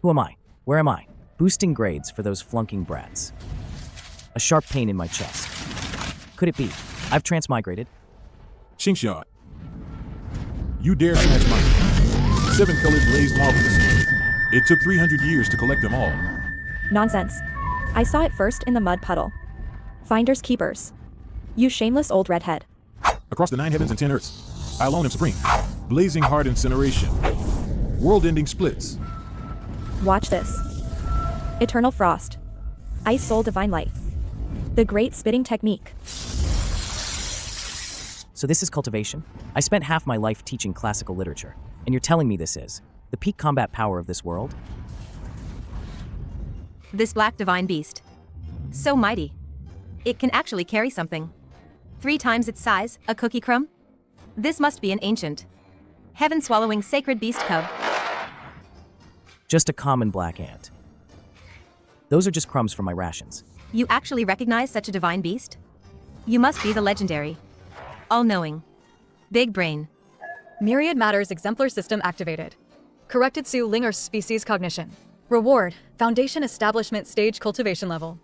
Who am I? Where am I? Boosting grades for those flunking brats. A sharp pain in my chest. Could it be? I've transmigrated. Shen Yao. You dare snatch mine. 7-colored glazed marbles. It took 300 years to collect them all. Nonsense. I saw it first in the mud puddle. Finders keepers. You shameless old redhead. Across the 9 heavens and 10 earths, I alone am supreme. Blazing hard incineration. World-ending splits. Watch this. Eternal frost. Ice soul divine light. The great spitting technique. So this is cultivation? I spent half my life teaching classical literature, and you're telling me this is the peak combat power of this world? This black divine beast. So mighty. It can actually carry something. 3 times its size, a cookie crumb? This must be an ancient, heaven-swallowing sacred beast cub. Just a common black ant. Those are just crumbs from my rations. You actually recognize such a divine beast? You must be the legendary, all-knowing, big brain. Myriad Matters exemplar system activated. Corrected Sue Linger's species cognition. Reward, Foundation Establishment Stage Cultivation Level.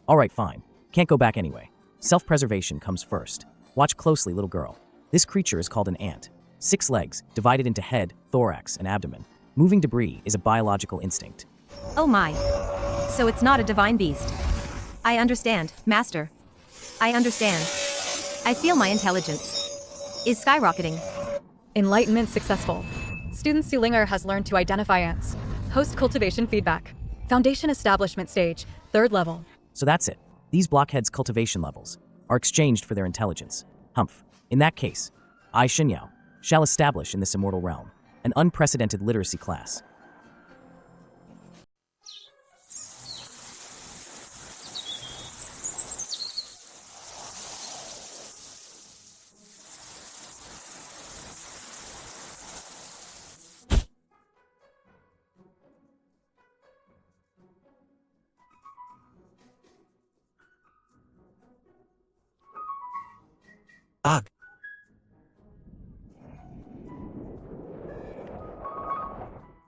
Alright, fine. Can't go back anyway. Self-preservation comes first. Watch closely, little girl. This creature is called an ant. 6 legs, divided into head, thorax, and abdomen. Moving debris is a biological instinct. Oh my. So it's not a divine beast. I understand, Master. I understand. I feel my intelligence is skyrocketing. Enlightenment successful. Student Sue Linger has learned to identify ants. Host cultivation feedback. Foundation Establishment Stage, 3rd level. So that's it. These blockheads' cultivation levels are exchanged for their intelligence. Humph. In that case, I, Shen Yao, shall establish in this immortal realm an unprecedented literacy class. Ugh.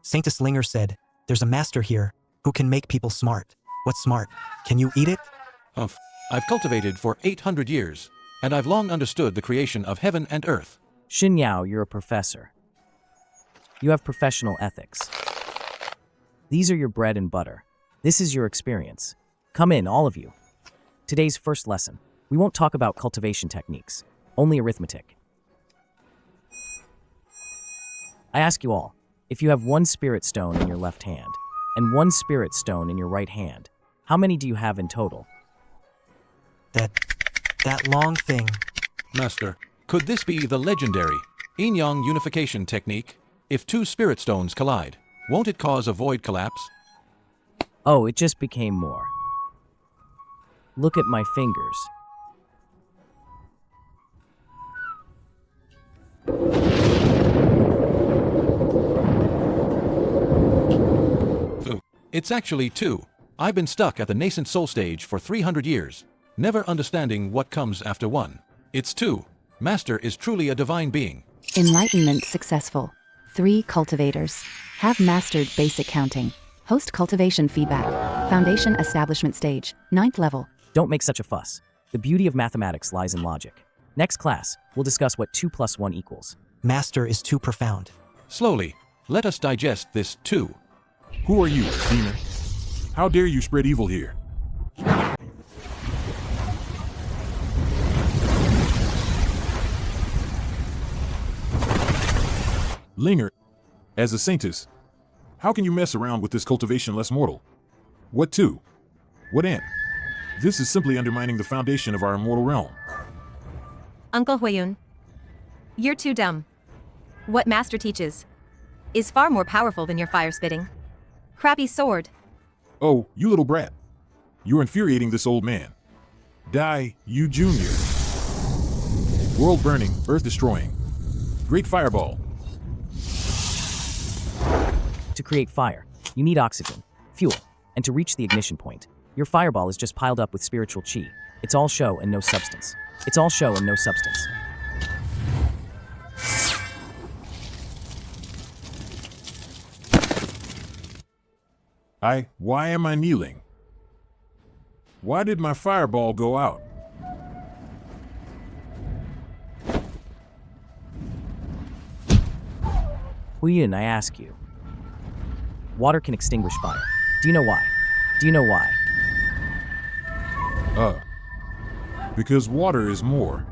Saintess Linger said, there's a master here who can make people smart. What's smart? Can you eat it? Humph. I've cultivated for 800 years, and I've long understood the creation of heaven and earth. Shen Yao, you're a professor. You have professional ethics. These are your bread and butter. This is your experience. Come in, all of you. Today's first lesson. We won't talk about cultivation techniques, only arithmetic. I ask you all, if you have 1 spirit stone in your left hand and 1 spirit stone in your right hand, how many do you have in total? That long thing. Master, could this be the legendary yin-yang unification technique? If 2 spirit stones collide, won't it cause a void collapse? Oh, it just became more. Look at my fingers. It's actually 2. I've been stuck at the nascent soul stage for 300 years, never understanding what comes after 1. It's 2. Master is truly a divine being. Enlightenment successful. 3 cultivators. Have mastered basic counting. Host cultivation feedback. Foundation establishment stage, 9th level. Don't make such a fuss. The beauty of mathematics lies in logic. Next class, we'll discuss what 2 + 1 equals. Master is too profound. Slowly, let us digest this 2. Who are you, demon? How dare you spread evil here? Linger, as a saintess, how can you mess around with this cultivation less mortal? What 2? What ant? This is simply undermining the foundation of our immortal realm. Uncle Huiyun, you're too dumb. What Master teaches is far more powerful than your fire spitting crappy sword. Oh, you little brat. You're infuriating this old man. Die, you junior. World burning, earth destroying. Great fireball. To create fire, you need oxygen, fuel, and to reach the ignition point. Your fireball is just piled up with spiritual chi. It's all show and no substance. It's all show and no substance. Why am I kneeling? Why did my fireball go out? Huyin, I ask you. Water can extinguish fire. Do you know why? Do you know why? Because water is more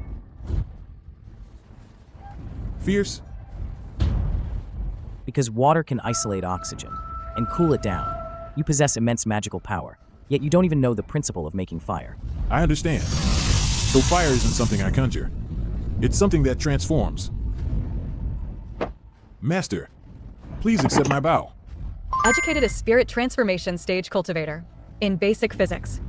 fierce? Because water can isolate oxygen and cool it down. You possess immense magical power, yet you don't even know the principle of making fire. I understand. So fire isn't something I conjure. It's something that transforms. Master, please accept my bow. Educated as Spirit Transformation Stage Cultivator. In basic physics.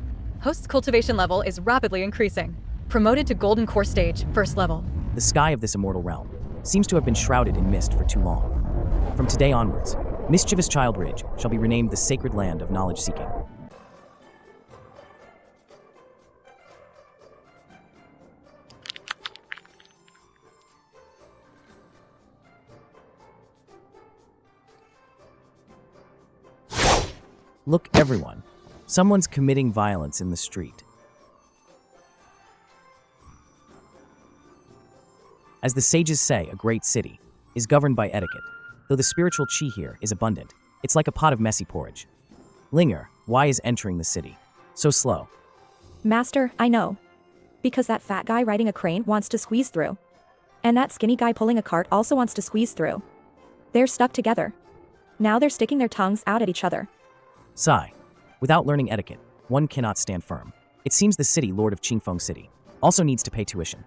Host's cultivation level is rapidly increasing. Promoted to Golden Core Stage, first level. The sky of this immortal realm seems to have been shrouded in mist for too long. From today onwards, Mischievous Child Ridge shall be renamed the Sacred Land of Knowledge Seeking. Look, everyone. Someone's committing violence in the street. As the sages say, a great city is governed by etiquette. Though the spiritual chi here is abundant, it's like a pot of messy porridge. Linger, why is entering the city so slow? Master, I know. Because that fat guy riding a crane wants to squeeze through. And that skinny guy pulling a cart also wants to squeeze through. They're stuck together. Now they're sticking their tongues out at each other. Sigh. Without learning etiquette, one cannot stand firm. It seems the city lord of Qingfeng City also needs to pay tuition.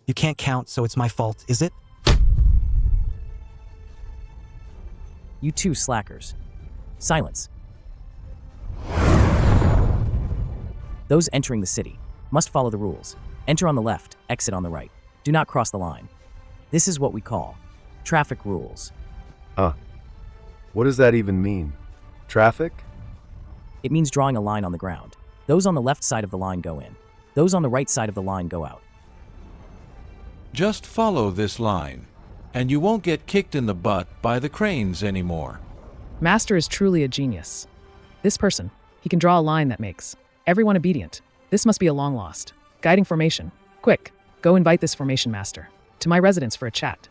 You can't count, so it's my fault, is it? You two slackers. Silence. Those entering the city must follow the rules. Enter on the left, exit on the right. Do not cross the line. This is what we call traffic rules. What does that even mean? Traffic? It means drawing a line on the ground. Those on the left side of the line go in. Those on the right side of the line go out. Just follow this line, and you won't get kicked in the butt by the cranes anymore. Master is truly a genius. This person, he can draw a line that makes everyone obedient. This must be a long lost. Guiding formation. Quick, go invite this formation master to my residence for a chat.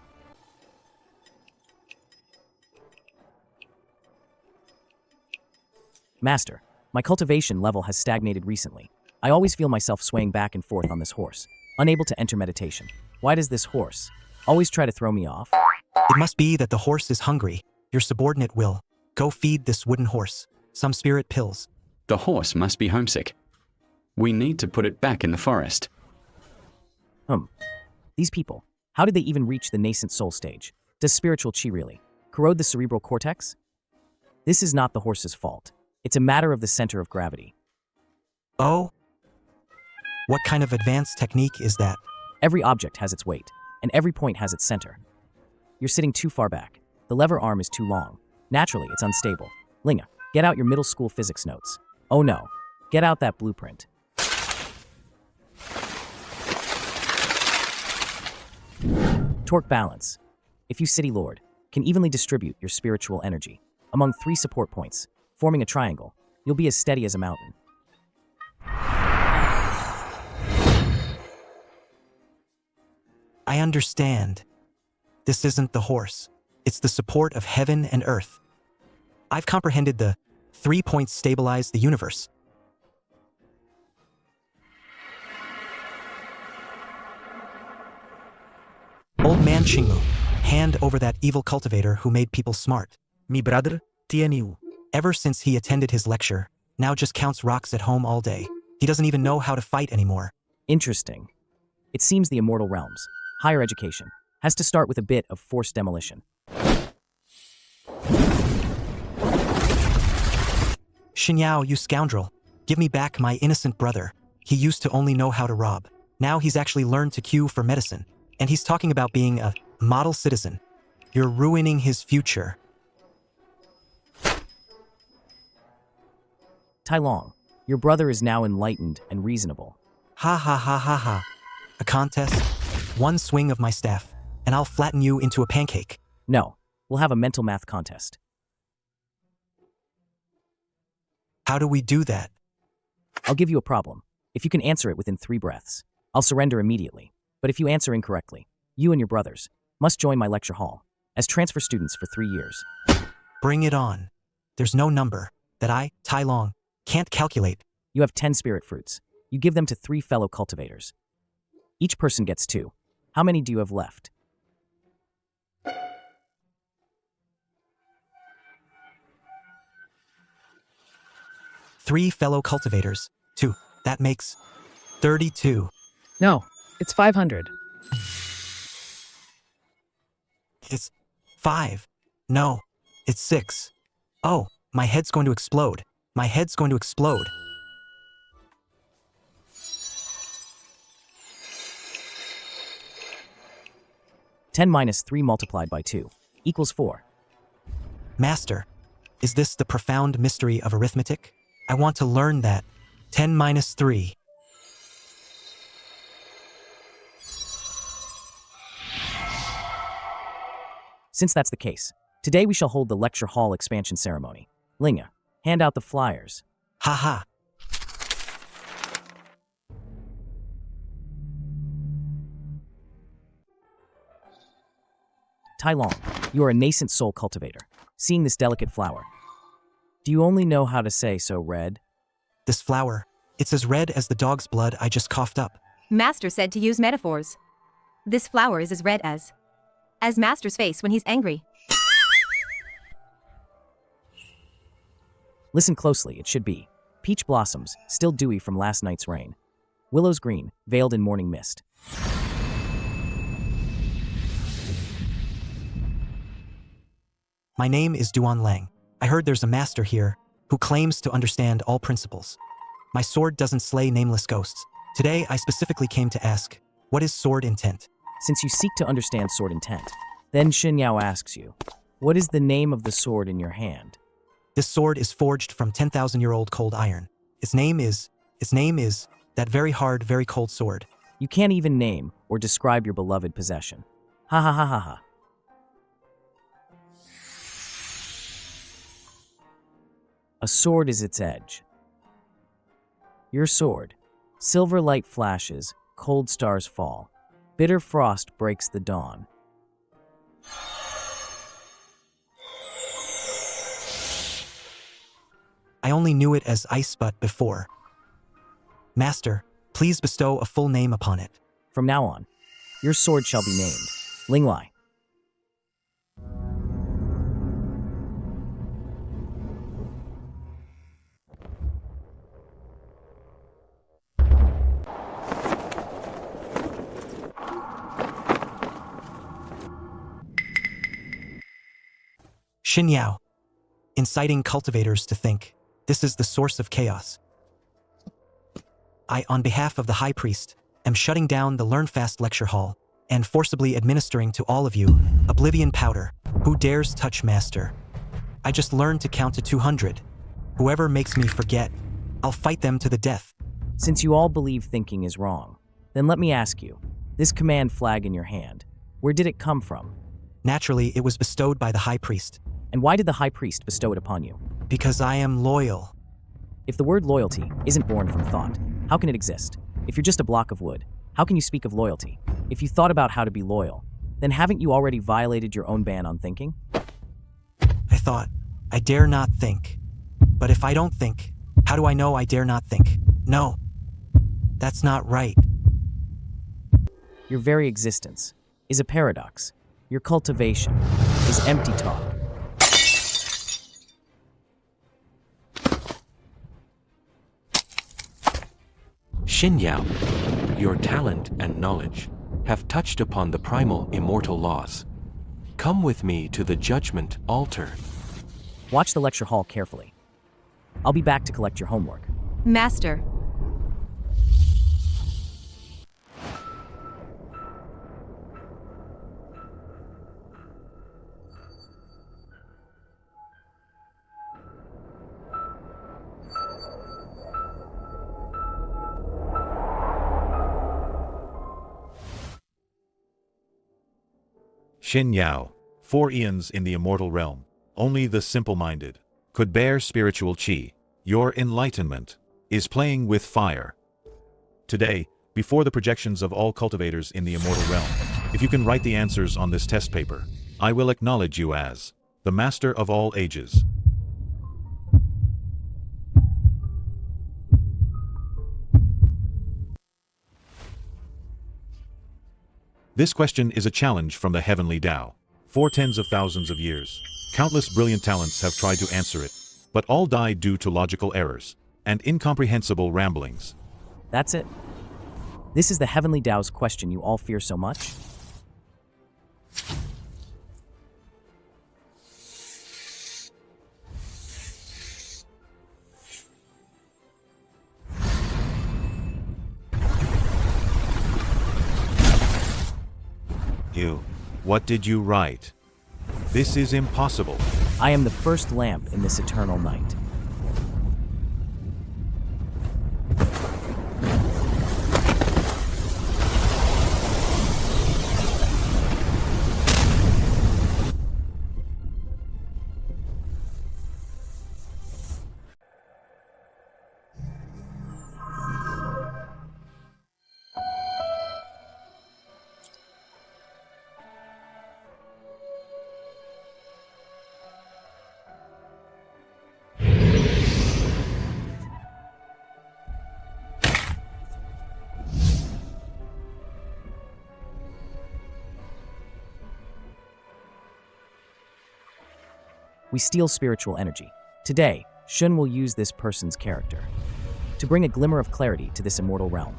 Master, my cultivation level has stagnated recently. I always feel myself swaying back and forth on this horse, unable to enter meditation. Why does this horse always try to throw me off? It must be that the horse is hungry. Your subordinate will. Go feed this wooden horse some spirit pills. The horse must be homesick. We need to put it back in the forest. These people, how did they even reach the nascent soul stage? Does spiritual chi really corrode the cerebral cortex? This is not the horse's fault. It's a matter of the center of gravity. Oh? What kind of advanced technique is that? Every object has its weight, and every point has its center. You're sitting too far back. The lever arm is too long. Naturally, it's unstable. Linga, get out your middle school physics notes. Oh no, get out that blueprint. Torque balance. If you, City Lord, can evenly distribute your spiritual energy among 3 support points, forming a triangle, you'll be as steady as a mountain. I understand. This isn't the horse. It's the support of heaven and earth. I've comprehended the 3 points stabilize the universe. Old man Qingmu, hand over that evil cultivator who made people smart. Mi brother, Tianyu. Ever since he attended his lecture, now just counts rocks at home all day. He doesn't even know how to fight anymore. Interesting. It seems the immortal realms, higher education, has to start with a bit of forced demolition. Shen Yao, you scoundrel. Give me back my innocent brother. He used to only know how to rob. Now he's actually learned to queue for medicine. And he's talking about being a model citizen. You're ruining his future. Tai Long, your brother is now enlightened and reasonable. Ha ha ha ha ha. A contest? One swing of my staff, and I'll flatten you into a pancake. No, We'll have a mental math contest. How do we do that? I'll give you a problem. If you can answer it within 3 breaths, I'll surrender immediately. But if you answer incorrectly, you and your brothers must join my lecture hall as transfer students for 3 years. Bring it on. There's no number that I, Tai Long, can't calculate. You have 10 spirit fruits. You give them to 3 fellow cultivators. Each person gets 2. How many do you have left? Three fellow cultivators. 2. That makes 32. No, it's 500. It's 5. No, it's 6. Oh, my head's going to explode. My head's going to explode. Ten minus 3 multiplied by 2 equals 4. Master, is this the profound mystery of arithmetic? I want to learn that. 10 minus 3. Since that's the case, today we shall hold the lecture hall expansion ceremony. Linga, hand out the flyers. Haha. Tai Long, you are a nascent soul cultivator. Seeing this delicate flower, do you only know how to say so red? This flower, it's as red as the dog's blood I just coughed up. Master said to use metaphors. This flower is as red as Master's face when he's angry. Listen closely, it should be peach blossoms, still dewy from last night's rain. Willows green, veiled in morning mist. My name is Duan Lang. I heard there's a master here who claims to understand all principles. My sword doesn't slay nameless ghosts. Today, I specifically came to ask, what is sword intent? Since you seek to understand sword intent, then Shen Yao asks you, what is the name of the sword in your hand? This sword is forged from 10,000-year-old cold iron. Its name is that very hard, very cold sword. You can't even name or describe your beloved possession. Ha ha ha ha ha. A sword is its edge. Your sword. Silver light flashes, cold stars fall. Bitter frost breaks the dawn. I only knew it as ice butt before. Master, please bestow a full name upon it. From now on, your sword shall be named Ling Lai. Shen Yao, inciting cultivators to think this is the source of chaos. I, on behalf of the High Priest, am shutting down the Learn Fast lecture hall and forcibly administering to all of you Oblivion Powder. Who dares touch Master? I just learned to count to 200. Whoever makes me forget, I'll fight them to the death. Since you all believe thinking is wrong, then let me ask you, this command flag in your hand, where did it come from? Naturally, it was bestowed by the High Priest. And why did the High Priest bestow it upon you? Because I am loyal. If the word loyalty isn't born from thought, how can it exist? If you're just a block of wood, how can you speak of loyalty? If you thought about how to be loyal, then haven't you already violated your own ban on thinking? I thought, I dare not think. But if I don't think, how do I know I dare not think? No, that's not right. Your very existence is a paradox. Your cultivation is empty talk. Shen Yao, your talent and knowledge have touched upon the primal immortal laws. Come with me to the judgment altar. Watch the lecture hall carefully. I'll be back to collect your homework. Master. Shen Yao, 4 eons in the immortal realm. Only the simple-minded could bear spiritual chi. Your enlightenment is playing with fire. Today, before the projections of all cultivators in the immortal realm, if you can write the answers on this test paper, I will acknowledge you as the master of all ages. This question is a challenge from the heavenly Tao. For tens of thousands of years, countless brilliant talents have tried to answer it, but all died due to logical errors and incomprehensible ramblings. That's it. This is the heavenly Tao's question you all fear so much? What did you write? This is impossible. I am the first lamp in this eternal night. We steal spiritual energy. Today, Shen will use this person's character to bring a glimmer of clarity to this immortal realm.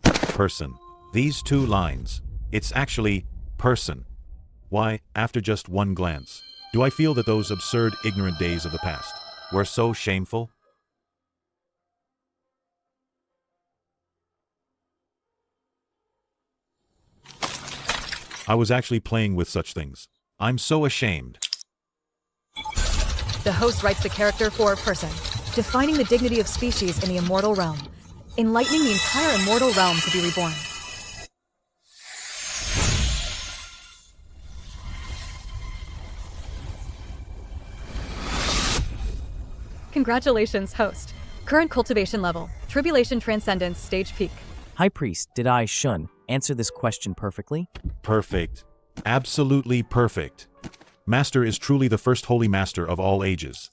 Person. These 2 lines. It's actually person. Why, after just one glance, do I feel that those absurd, ignorant days of the past were so shameful? I was actually playing with such things. I'm so ashamed. The host writes the character for person, defining the dignity of species in the immortal realm, enlightening the entire immortal realm to be reborn. Congratulations, host. Current cultivation level, Tribulation Transcendence Stage Peak. High Priest, did I, Shun, answer this question perfectly? Perfect. Absolutely perfect. Master is truly the first holy master of all ages.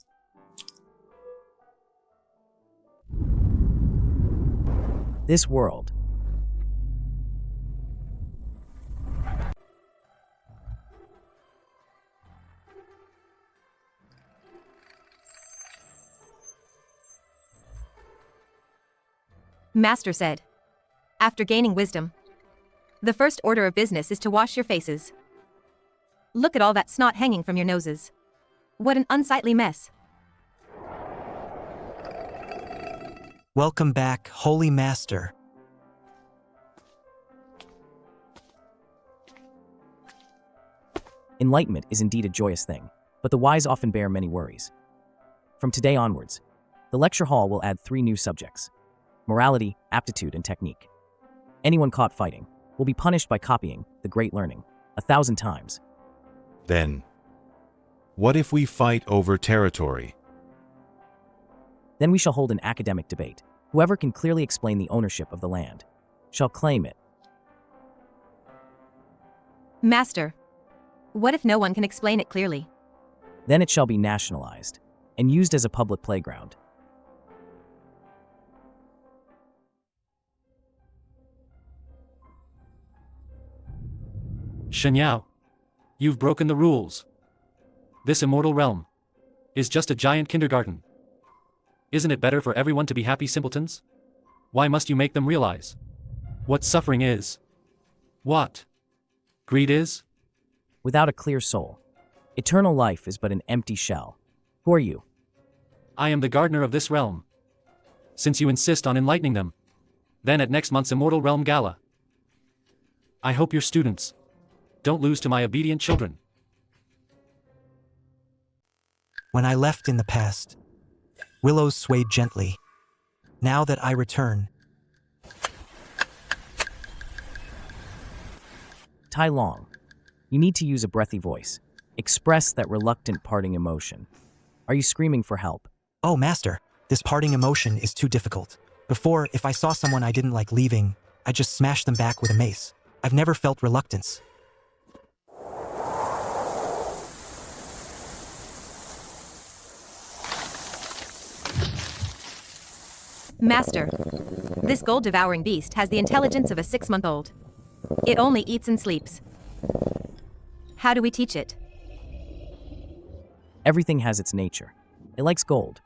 This world. Master said, after gaining wisdom, the first order of business is to wash your faces. Look at all that snot hanging from your noses. What an unsightly mess. Welcome back, Holy Master. Enlightenment is indeed a joyous thing, but the wise often bear many worries. From today onwards, the lecture hall will add 3 new subjects: morality, aptitude, and technique. Anyone caught fighting will be punished by copying the Great Learning 1,000 times. Then, what if we fight over territory? Then we shall hold an academic debate. Whoever can clearly explain the ownership of the land shall claim it. Master, what if no one can explain it clearly? Then it shall be nationalized and used as a public playground. Shen Yao, you've broken the rules. This immortal realm is just a giant kindergarten. Isn't it better for everyone to be happy simpletons? Why must you make them realize what suffering is? What greed is? Without a clear soul, eternal life is but an empty shell. Who are you? I am the gardener of this realm. Since you insist on enlightening them, then at next month's Immortal Realm Gala, I hope your students don't lose to my obedient children. When I left in the past, willows swayed gently. Now that I return, Tai Long. You need to use a breathy voice. Express that reluctant parting emotion. Are you screaming for help? Oh, Master, this parting emotion is too difficult. Before, if I saw someone I didn't like leaving, I just smashed them back with a mace. I've never felt reluctance. Master, this gold-devouring beast has the intelligence of a 6-month-old. It only eats and sleeps. How do we teach it? Everything has its nature. It likes gold.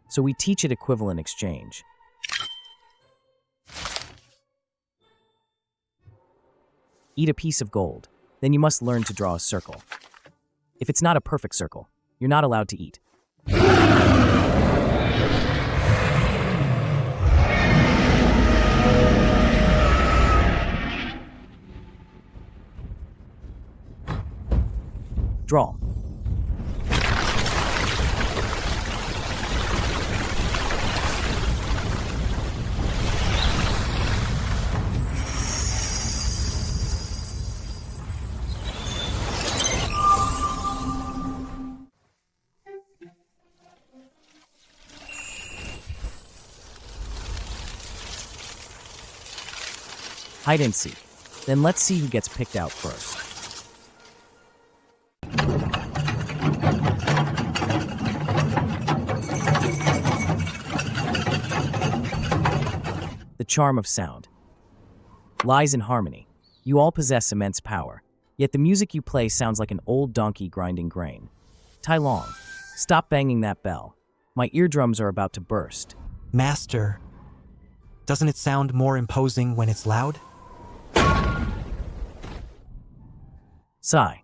So we teach it equivalent exchange. Eat a piece of gold, then you must learn to draw a circle. If it's not a perfect circle, you're not allowed to eat. Draw. Hide and seek. Then let's see who gets picked out first. The charm of sound lies in harmony. You all possess immense power, yet the music you play sounds like an old donkey grinding grain. Tai Long, stop banging that bell. My eardrums are about to burst. Master, doesn't it sound more imposing when it's loud? Sigh.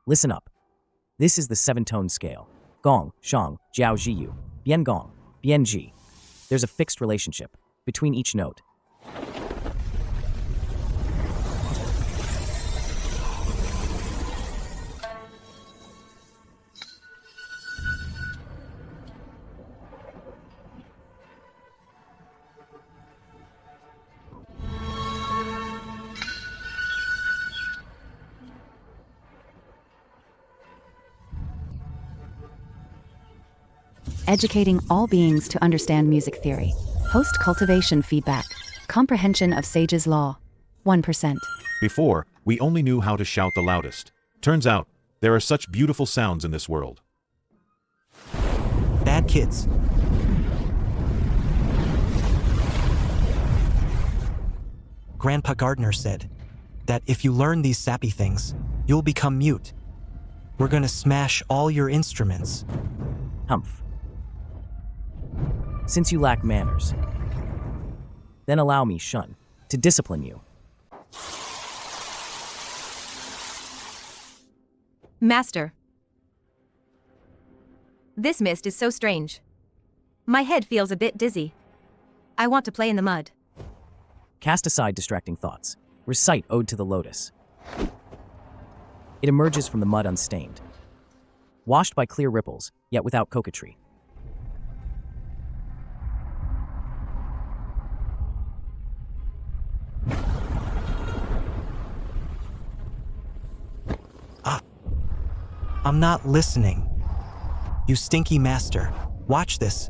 Listen up. This is the 7-tone scale. Gong, shang, jiao jiu, bian gong, bian ji. There's a fixed relationship between each note. Educating all beings to understand music theory. Host cultivation feedback. Comprehension of Sage's Law. 1%. Before, we only knew how to shout the loudest. Turns out, there are such beautiful sounds in this world. Bad kids. Grandpa Gardner said that if you learn these sappy things, you'll become mute. We're gonna smash all your instruments. Humph. Since you lack manners, then allow me, Shun, to discipline you. Master, this mist is so strange. My head feels a bit dizzy. I want to play in the mud. Cast aside distracting thoughts. Recite Ode to the Lotus. It emerges from the mud unstained, washed by clear ripples, yet without coquetry. I'm not listening. You stinky master. Watch this.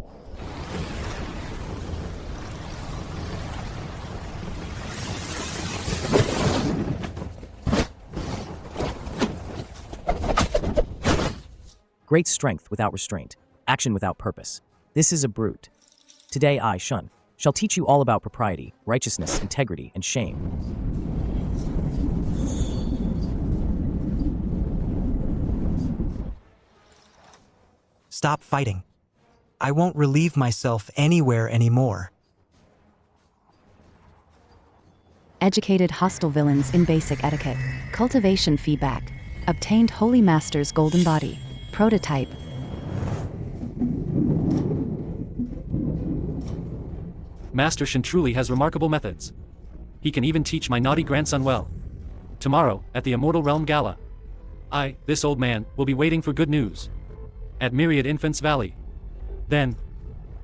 Great strength without restraint, action without purpose. This is a brute. Today I, Shun, shall teach you all about propriety, righteousness, integrity, and shame. Stop fighting. I won't relieve myself anywhere anymore. Educated hostile villains in basic etiquette. Cultivation feedback. Obtained Holy Master's golden body. Prototype. Master Shen truly has remarkable methods. He can even teach my naughty grandson well. Tomorrow, at the Immortal Realm Gala, I, this old man, will be waiting for good news. At Myriad Infants Valley. Then,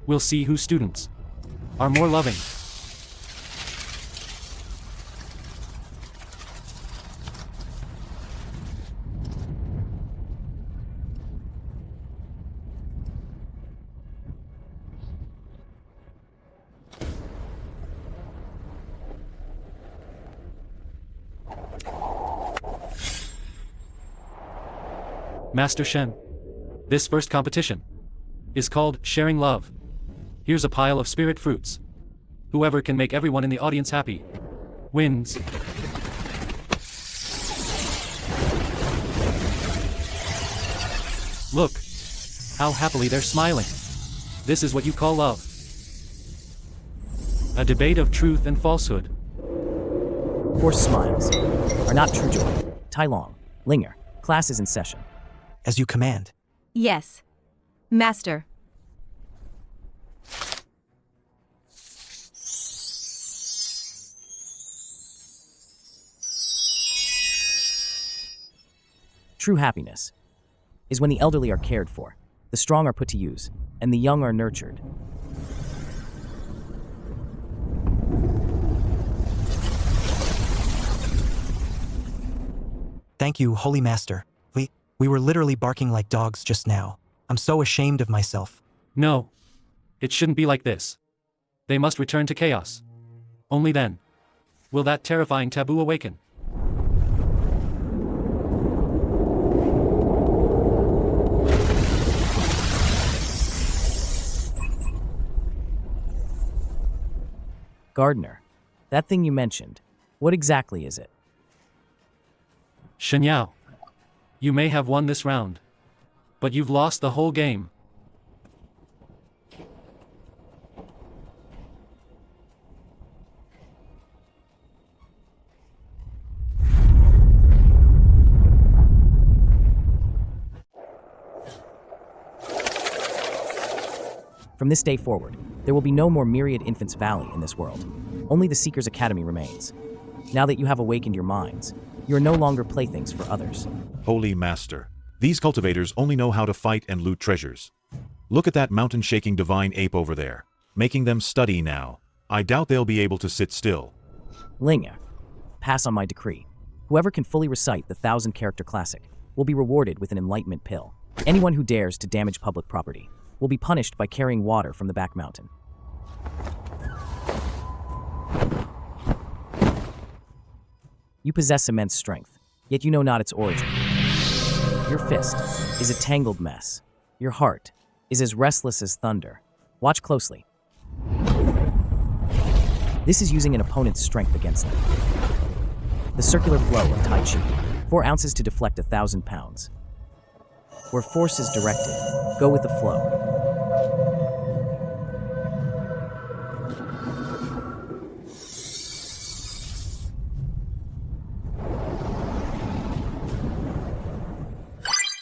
we'll see whose students are more loving. Master Shen, this first competition is called Sharing Love. Here's a pile of spirit fruits. Whoever can make everyone in the audience happy wins. Look, how happily they're smiling. This is what you call love. A debate of truth and falsehood. Forced smiles are not true joy. Tai Long, Linger, class is in session. As you command. Yes. Master. True happiness is when the elderly are cared for, the strong are put to use, and the young are nurtured. Thank you, Holy Master. We were literally barking like dogs just now. I'm so ashamed of myself. No. It shouldn't be like this. They must return to chaos. Only then will that terrifying taboo awaken. Gardener, that thing you mentioned, what exactly is it? Shen Yao, you may have won this round, but you've lost the whole game. From this day forward, there will be no more Myriad Infants Valley in this world. Only the Seeker's Academy remains. Now that you have awakened your minds, you are no longer playthings for others. Holy Master, these cultivators only know how to fight and loot treasures. Look at that mountain-shaking divine ape over there, making them study now. I doubt they'll be able to sit still. Linger, pass on my decree. Whoever can fully recite the 1,000-character classic will be rewarded with an enlightenment pill. Anyone who dares to damage public property will be punished by carrying water from the back mountain. You possess immense strength, yet you know not its origin. Your fist is a tangled mess. Your heart is as restless as thunder. Watch closely. This is using an opponent's strength against them. The circular flow of Tai Chi, 4 ounces to deflect 1,000 pounds. Where force is directed, go with the flow.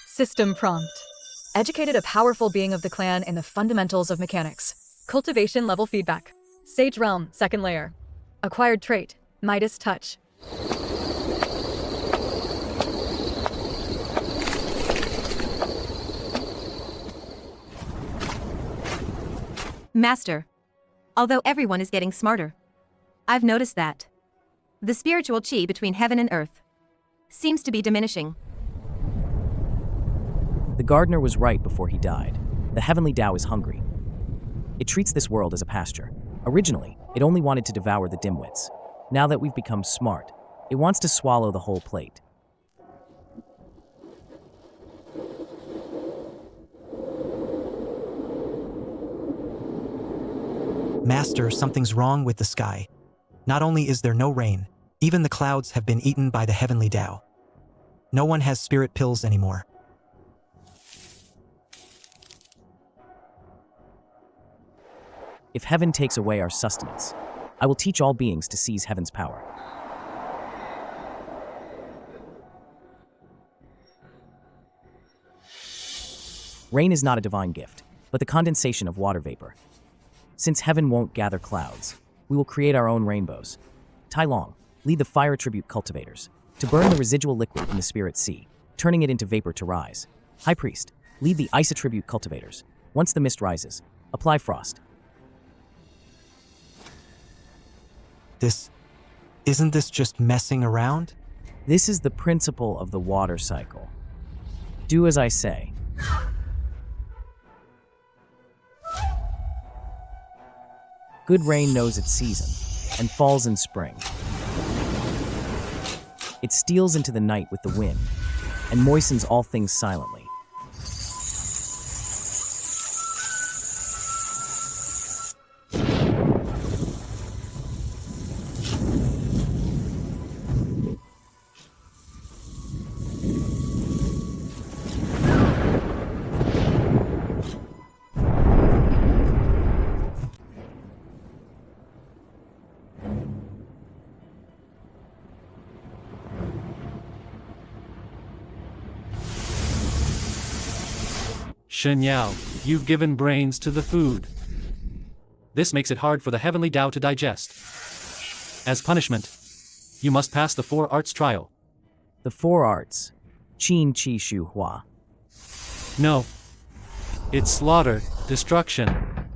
System prompt. Educated a powerful being of the clan in the fundamentals of mechanics. Cultivation level feedback. Sage Realm, 2nd layer. Acquired trait, Midas Touch. Master, although everyone is getting smarter, I've noticed that the spiritual chi between heaven and earth seems to be diminishing. The gardener was right before he died. The heavenly Tao is hungry. It treats this world as a pasture. Originally, it only wanted to devour the dimwits. Now that we've become smart, it wants to swallow the whole plate. Master, something's wrong with the sky. Not only is there no rain, even the clouds have been eaten by the heavenly Tao. No one has spirit pills anymore. If heaven takes away our sustenance, I will teach all beings to seize heaven's power. Rain is not a divine gift, but the condensation of water vapor. Since heaven won't gather clouds, we will create our own rainbows. Tai Long, lead the fire attribute cultivators to burn the residual liquid in the spirit sea, turning it into vapor to rise. High Priest, lead the ice attribute cultivators Once the mist rises, apply frost. Isn't this just messing around? This is the principle of the water cycle. Do as I say. Good rain knows its season and falls in spring. It steals into the night with the wind and moistens all things silently. Shen Yao, you've given brains to the food. This makes it hard for the heavenly Tao to digest. As punishment, you must pass the 4 arts trial. The 4 arts. Qin Qi Shu Hua. No. It's slaughter, destruction,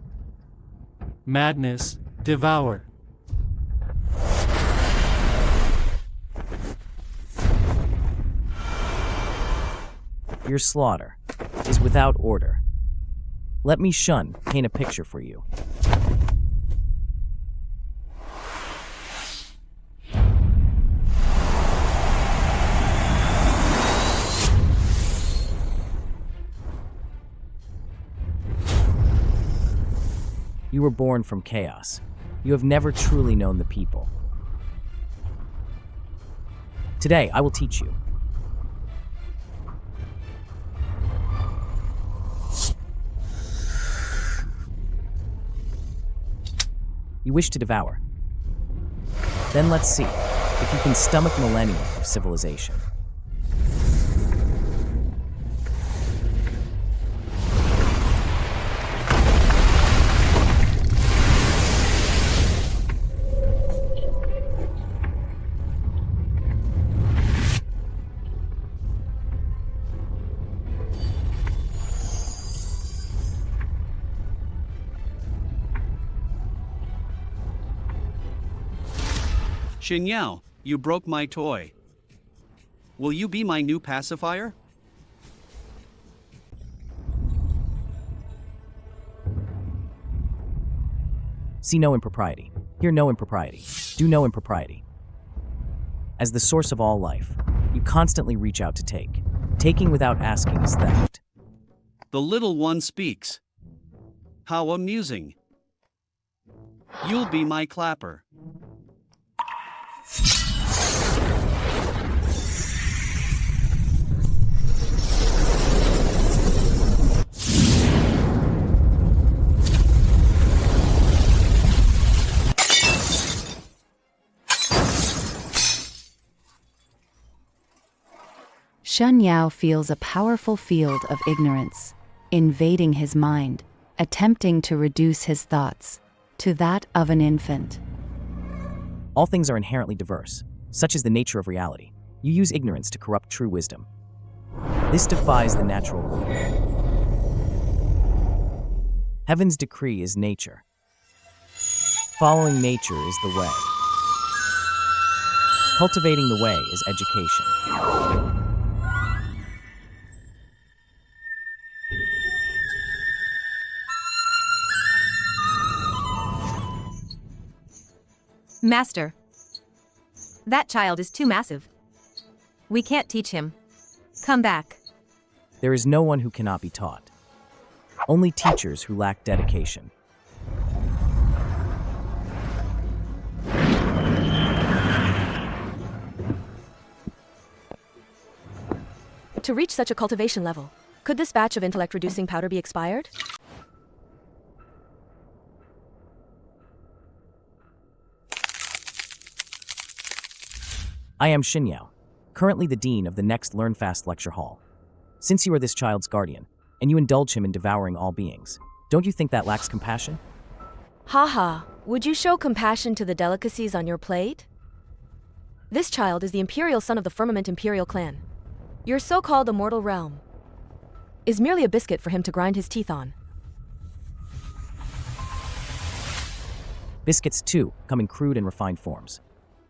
madness, devour. Your slaughter is without order. Let me Shun paint a picture for you. You were born from chaos. You have never truly known the people. Today, I will teach you. You wish to devour. Then let's see if you can stomach millennia of civilization. Shen Yao, you broke my toy. Will you be my new pacifier? See no impropriety. Hear no impropriety. Do no impropriety. As the source of all life, you constantly reach out to take. Taking without asking is theft. The little one speaks. How amusing. You'll be my clapper. Shen Yao feels a powerful field of ignorance, invading his mind, attempting to reduce his thoughts to that of an infant. All things are inherently diverse. Such is the nature of reality. You use ignorance to corrupt true wisdom. This defies the natural rule. Heaven's decree is nature. Following nature is the way. Cultivating the way is education. Master, that child is too massive. We can't teach him. Come back. There is no one who cannot be taught. Only teachers who lack dedication. To reach such a cultivation level, could this batch of intellect-reducing powder be expired? I am Shen Yao, currently the dean of the next Learn Fast lecture hall. Since you are this child's guardian, and you indulge him in devouring all beings, don't you think that lacks compassion? Haha, would you show compassion to the delicacies on your plate? This child is the imperial son of the Firmament Imperial clan. Your so-called immortal realm is merely a biscuit for him to grind his teeth on. Biscuits, too, come in crude and refined forms.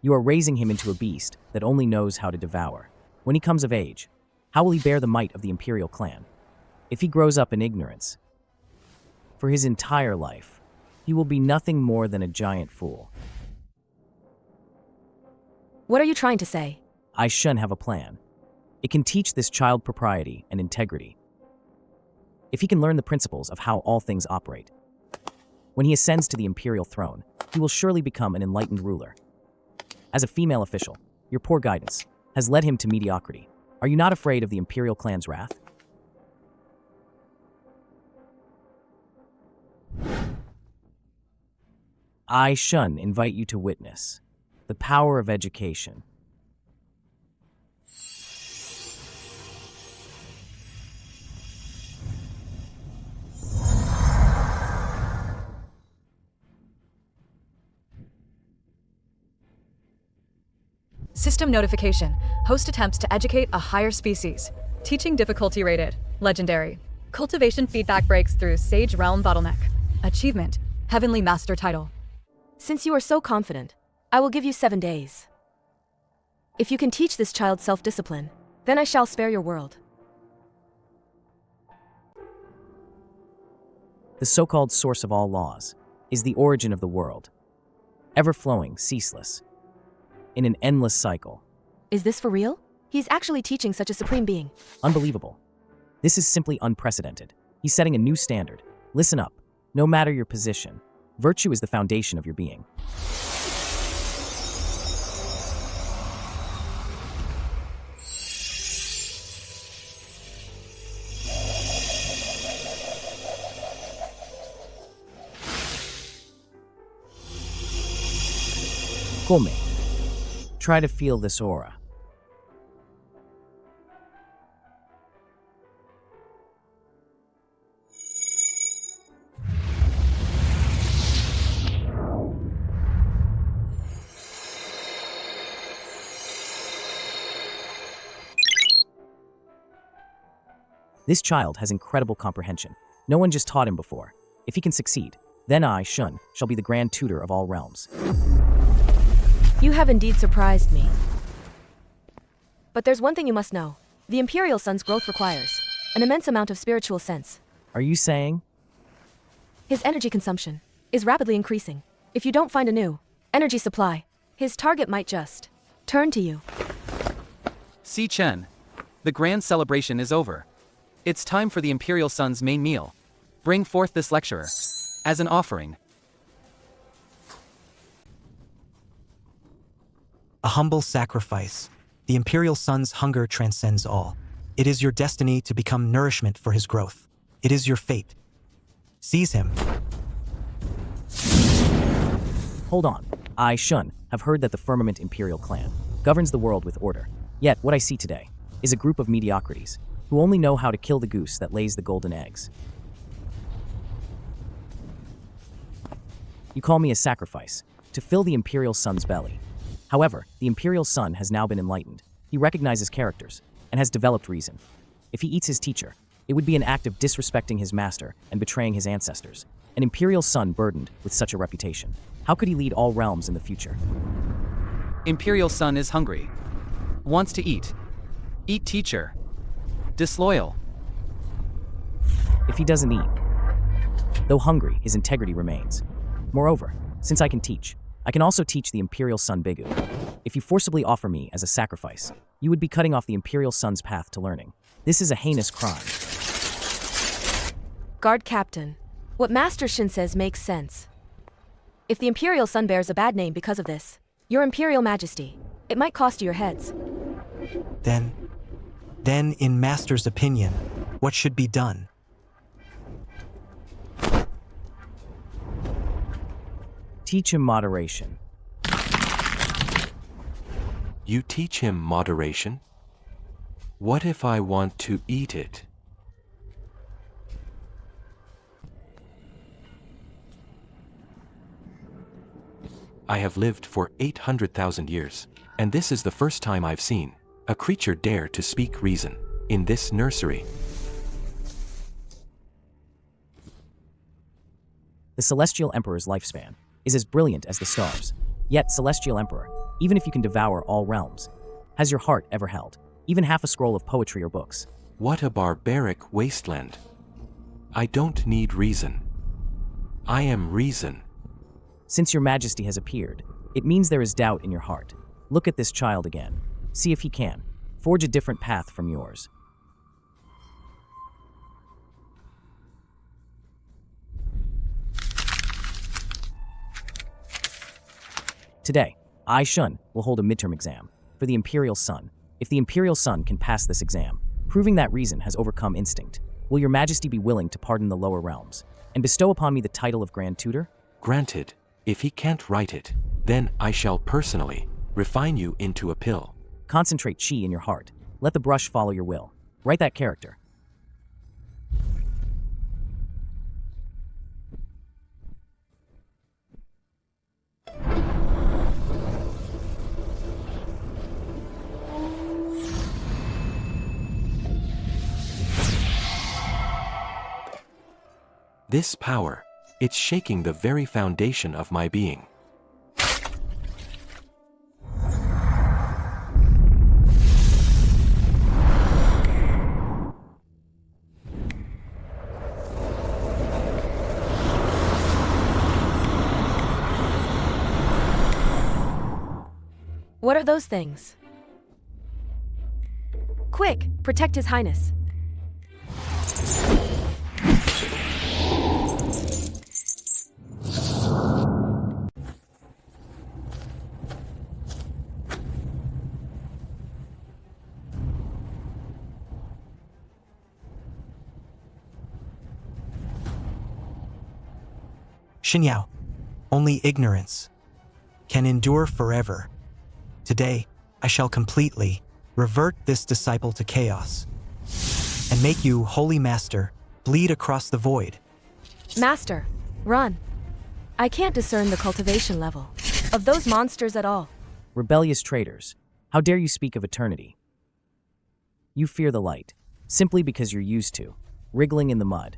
You are raising him into a beast that only knows how to devour. When he comes of age, how will he bear the might of the imperial clan? If he grows up in ignorance, for his entire life, he will be nothing more than a giant fool. What are you trying to say? I shun have a plan. It can teach this child propriety and integrity. If he can learn the principles of how all things operate, when he ascends to the imperial throne, he will surely become an enlightened ruler. As a female official, your poor guidance has led him to mediocrity. Are you not afraid of the imperial clan's wrath? I shun invite you to witness the power of education. System notification. Host attempts to educate a higher species. Teaching difficulty rated. Legendary. Cultivation feedback breaks through Sage Realm bottleneck. Achievement. Heavenly Master title. Since you are so confident, I will give you 7 days. If you can teach this child self-discipline, then I shall spare your world. The so-called source of all laws is the origin of the world, ever-flowing, ceaseless, in an endless cycle. Is this for real? He's actually teaching such a supreme being. Unbelievable. This is simply unprecedented. He's setting a new standard. Listen up. No matter your position, virtue is the foundation of your being. Come. Try to feel this aura. This child has incredible comprehension. No one just taught him before. If he can succeed, then I, Shun, shall be the grand tutor of all realms. You have indeed surprised me. But there's one thing you must know. The Imperial Sun's growth requires an immense amount of spiritual sense. Are you saying? His energy consumption is rapidly increasing. If you don't find a new energy supply, his target might just turn to you. Si Chen, the grand celebration is over. It's time for the Imperial Sun's main meal. Bring forth this lecturer as an offering. A humble sacrifice. The Imperial Sun's hunger transcends all. It is your destiny to become nourishment for his growth. It is your fate. Seize him. Hold on. I, Shun, have heard that the Firmament Imperial Clan governs the world with order. Yet, what I see today is a group of mediocrities who only know how to kill the goose that lays the golden eggs. You call me a sacrifice to fill the Imperial Sun's belly. However, the Imperial Sun has now been enlightened. He recognizes characters and has developed reason. If he eats his teacher, it would be an act of disrespecting his master and betraying his ancestors. An Imperial Sun burdened with such a reputation. How could he lead all realms in the future? Imperial Sun is hungry. Wants to eat. Eat teacher. Disloyal. If he doesn't eat, though hungry, his integrity remains. Moreover, since I can teach, I can also teach the Imperial Sun Bigu. If you forcibly offer me as a sacrifice, you would be cutting off the Imperial Sun's path to learning. This is a heinous crime. Guard Captain, what Master Shin says makes sense. If the Imperial Sun bears a bad name because of this, Your Imperial Majesty, it might cost you your heads. Then, in Master's opinion, what should be done? Teach him moderation. You teach him moderation? What if I want to eat it? I have lived for 800,000 years, and this is the first time I've seen a creature dare to speak reason in this nursery. The Celestial Emperor's lifespan is as brilliant as the stars. Yet, Celestial Emperor, even if you can devour all realms, has your heart ever held, even half a scroll of poetry or books? What a barbaric wasteland. I don't need reason. I am reason. Since your majesty has appeared, it means there is doubt in your heart. Look at this child again. See if he can forge a different path from yours. Today, I, Shun, will hold a midterm exam for the Imperial Sun. If the Imperial Sun can pass this exam, proving that reason has overcome instinct, will your majesty be willing to pardon the lower realms and bestow upon me the title of Grand Tutor? Granted. If he can't write it, then I shall personally refine you into a pill. Concentrate chi in your heart. Let the brush follow your will. Write that character. This power, it's shaking the very foundation of my being. What are those things? Quick, protect His Highness. Shen Yao, only ignorance can endure forever. Today, I shall completely revert this disciple to chaos and make you, Holy Master, bleed across the void. Master, run. I can't discern the cultivation level of those monsters at all. Rebellious traitors, how dare you speak of eternity? You fear the light, simply because you're used to wriggling in the mud.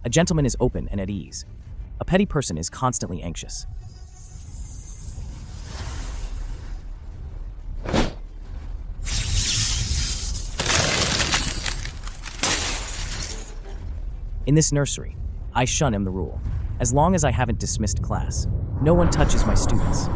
A gentleman is open and at ease. A petty person is constantly anxious. In this nursery, I shun am the rule. As long as I haven't dismissed class, no one touches my students.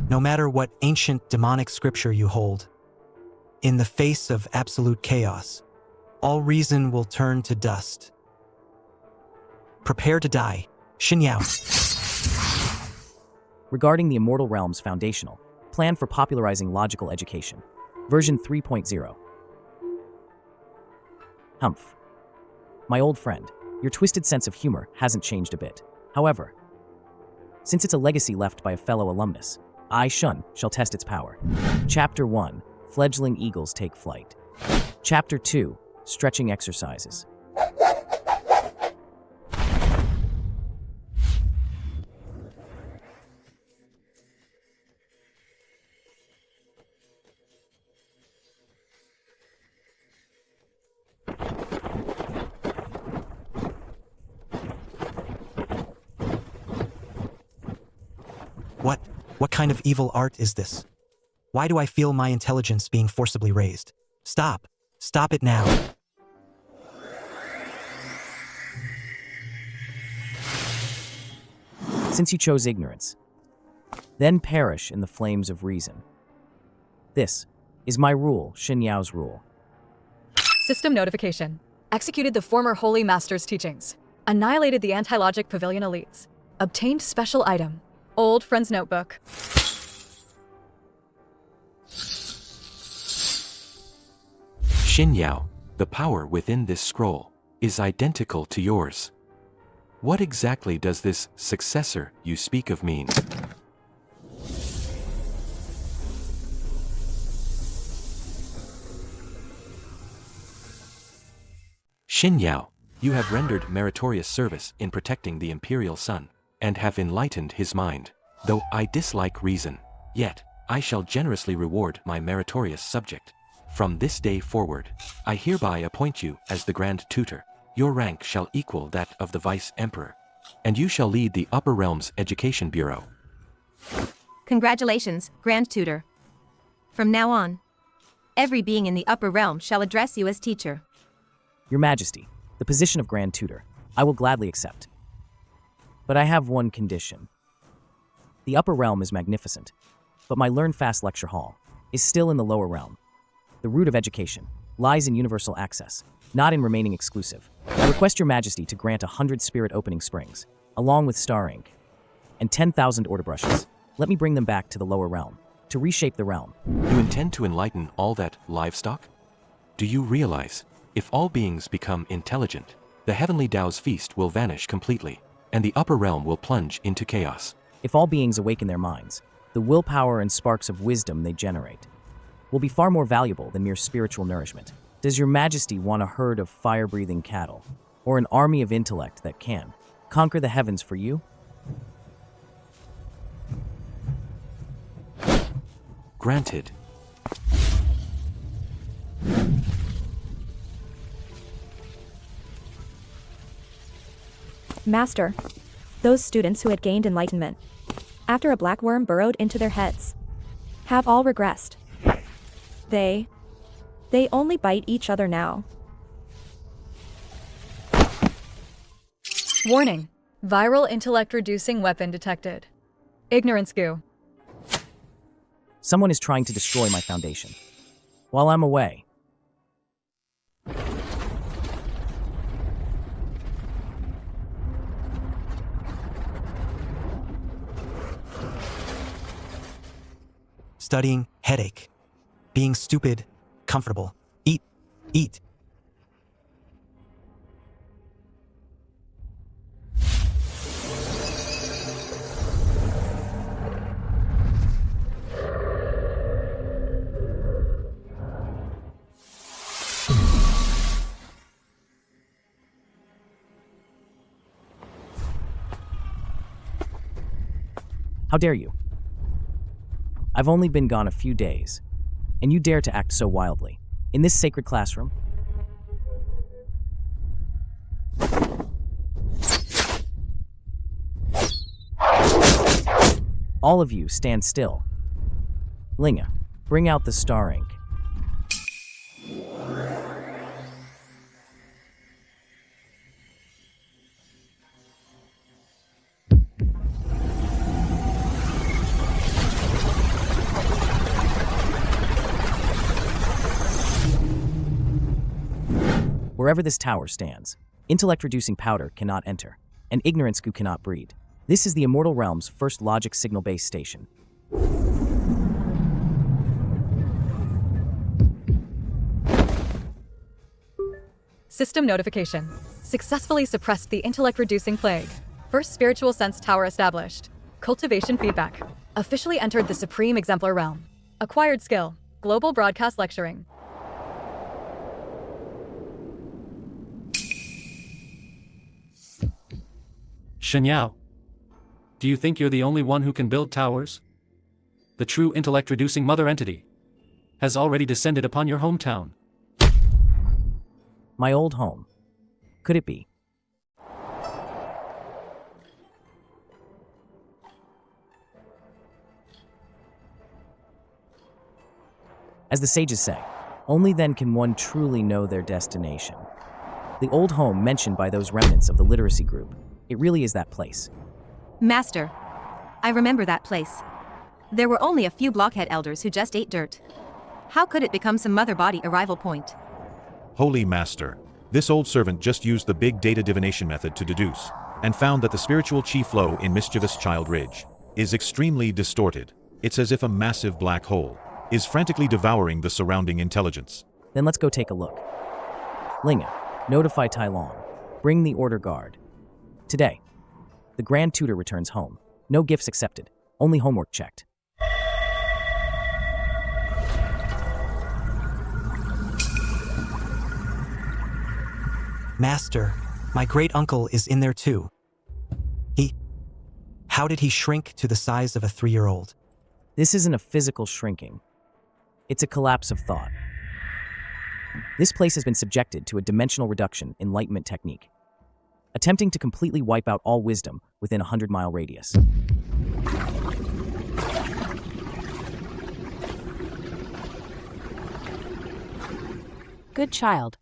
No matter what ancient demonic scripture you hold, in the face of absolute chaos, all reason will turn to dust. Prepare to die, Shen Yao. Regarding the Immortal Realms Foundational, Plan for Popularizing Logical Education, version 3.0. Humph. My old friend, your twisted sense of humor hasn't changed a bit. However, since it's a legacy left by a fellow alumnus, I, Shun, shall test its power. Chapter 1, Fledgling Eagles Take Flight. Chapter 2, Stretching Exercises. What kind of evil art is this? Why do I feel my intelligence being forcibly raised? Stop. Stop it now. Since you chose ignorance, then perish in the flames of reason. This is my rule Shen Yao's rule. System notification. Executed the former Holy Master's teachings. Annihilated the anti-logic pavilion elites. Obtained special item. Old friend's notebook. Shen Yao, the power within this scroll is identical to yours. What exactly does this successor you speak of mean? Shen Yao, you have rendered meritorious service in protecting the Imperial Sun, and have enlightened his mind. Though I dislike reason, yet I shall generously reward my meritorious subject. From this day forward, I hereby appoint you as the Grand Tutor. Your rank shall equal that of the Vice Emperor, and you shall lead the Upper Realms Education Bureau. Congratulations, Grand Tutor. From now on, every being in the Upper Realm shall address you as teacher. Your Majesty, the position of Grand Tutor, I will gladly accept. But I have one condition. The Upper Realm is magnificent, but my Learn Fast lecture hall is still in the Lower Realm. The root of education lies in universal access, not in remaining exclusive. I request Your Majesty to grant 100 spirit opening springs, along with star ink, and 10,000 order brushes. Let me bring them back to the Lower Realm, to reshape the realm. You intend to enlighten all that livestock? Do you realize, if all beings become intelligent, the heavenly Tao's feast will vanish completely, and the Upper Realm will plunge into chaos? If all beings awaken their minds, the willpower and sparks of wisdom they generate will be far more valuable than mere spiritual nourishment. Does Your Majesty want a herd of fire-breathing cattle, or an army of intellect that can conquer the heavens for you? Granted. Master, those students who had gained enlightenment, after a black worm burrowed into their heads, have all regressed. They only bite each other now. Warning. Viral intellect-reducing weapon detected. Ignorance goo. Someone is trying to destroy my foundation. While I'm away. Studying, headache. Being stupid, comfortable. Eat. How dare you? I've only been gone a few days, and you dare to act so wildly. In this sacred classroom? All of you stand still. Linga, bring out the star ink. Wherever this tower stands, intellect-reducing powder cannot enter, and ignorance goo cannot breed. This is the Immortal Realm's first logic signal-based station. System notification. Successfully suppressed the intellect-reducing plague. First spiritual sense tower established. Cultivation feedback. Officially entered the Supreme Exemplar Realm. Acquired skill. Global broadcast lecturing. Shen Yao, do you think you're the only one who can build towers? The true intellect-reducing mother entity has already descended upon your hometown. My old home. Could it be? As the sages say, only then can one truly know their destination. The old home mentioned by those remnants of the literacy group, it really is that place. Master, I remember that place. There were only a few blockhead elders who just ate dirt. How could it become some mother body arrival point? Holy Master, this old servant just used the big data divination method to deduce, and found that the spiritual chi flow in mischievous Child Ridge is extremely distorted. It's as if a massive black hole is frantically devouring the surrounding intelligence. Then let's go take a look. Linga, notify Tai Long. Bring the order guard. Today, the Grand Tutor returns home. No gifts accepted, only homework checked. Master, my great-uncle is in there too. How did he shrink to the size of a 3-year-old? This isn't a physical shrinking. It's a collapse of thought. This place has been subjected to a dimensional reduction enlightenment technique, attempting to completely wipe out all wisdom within a 100-mile radius. Good child.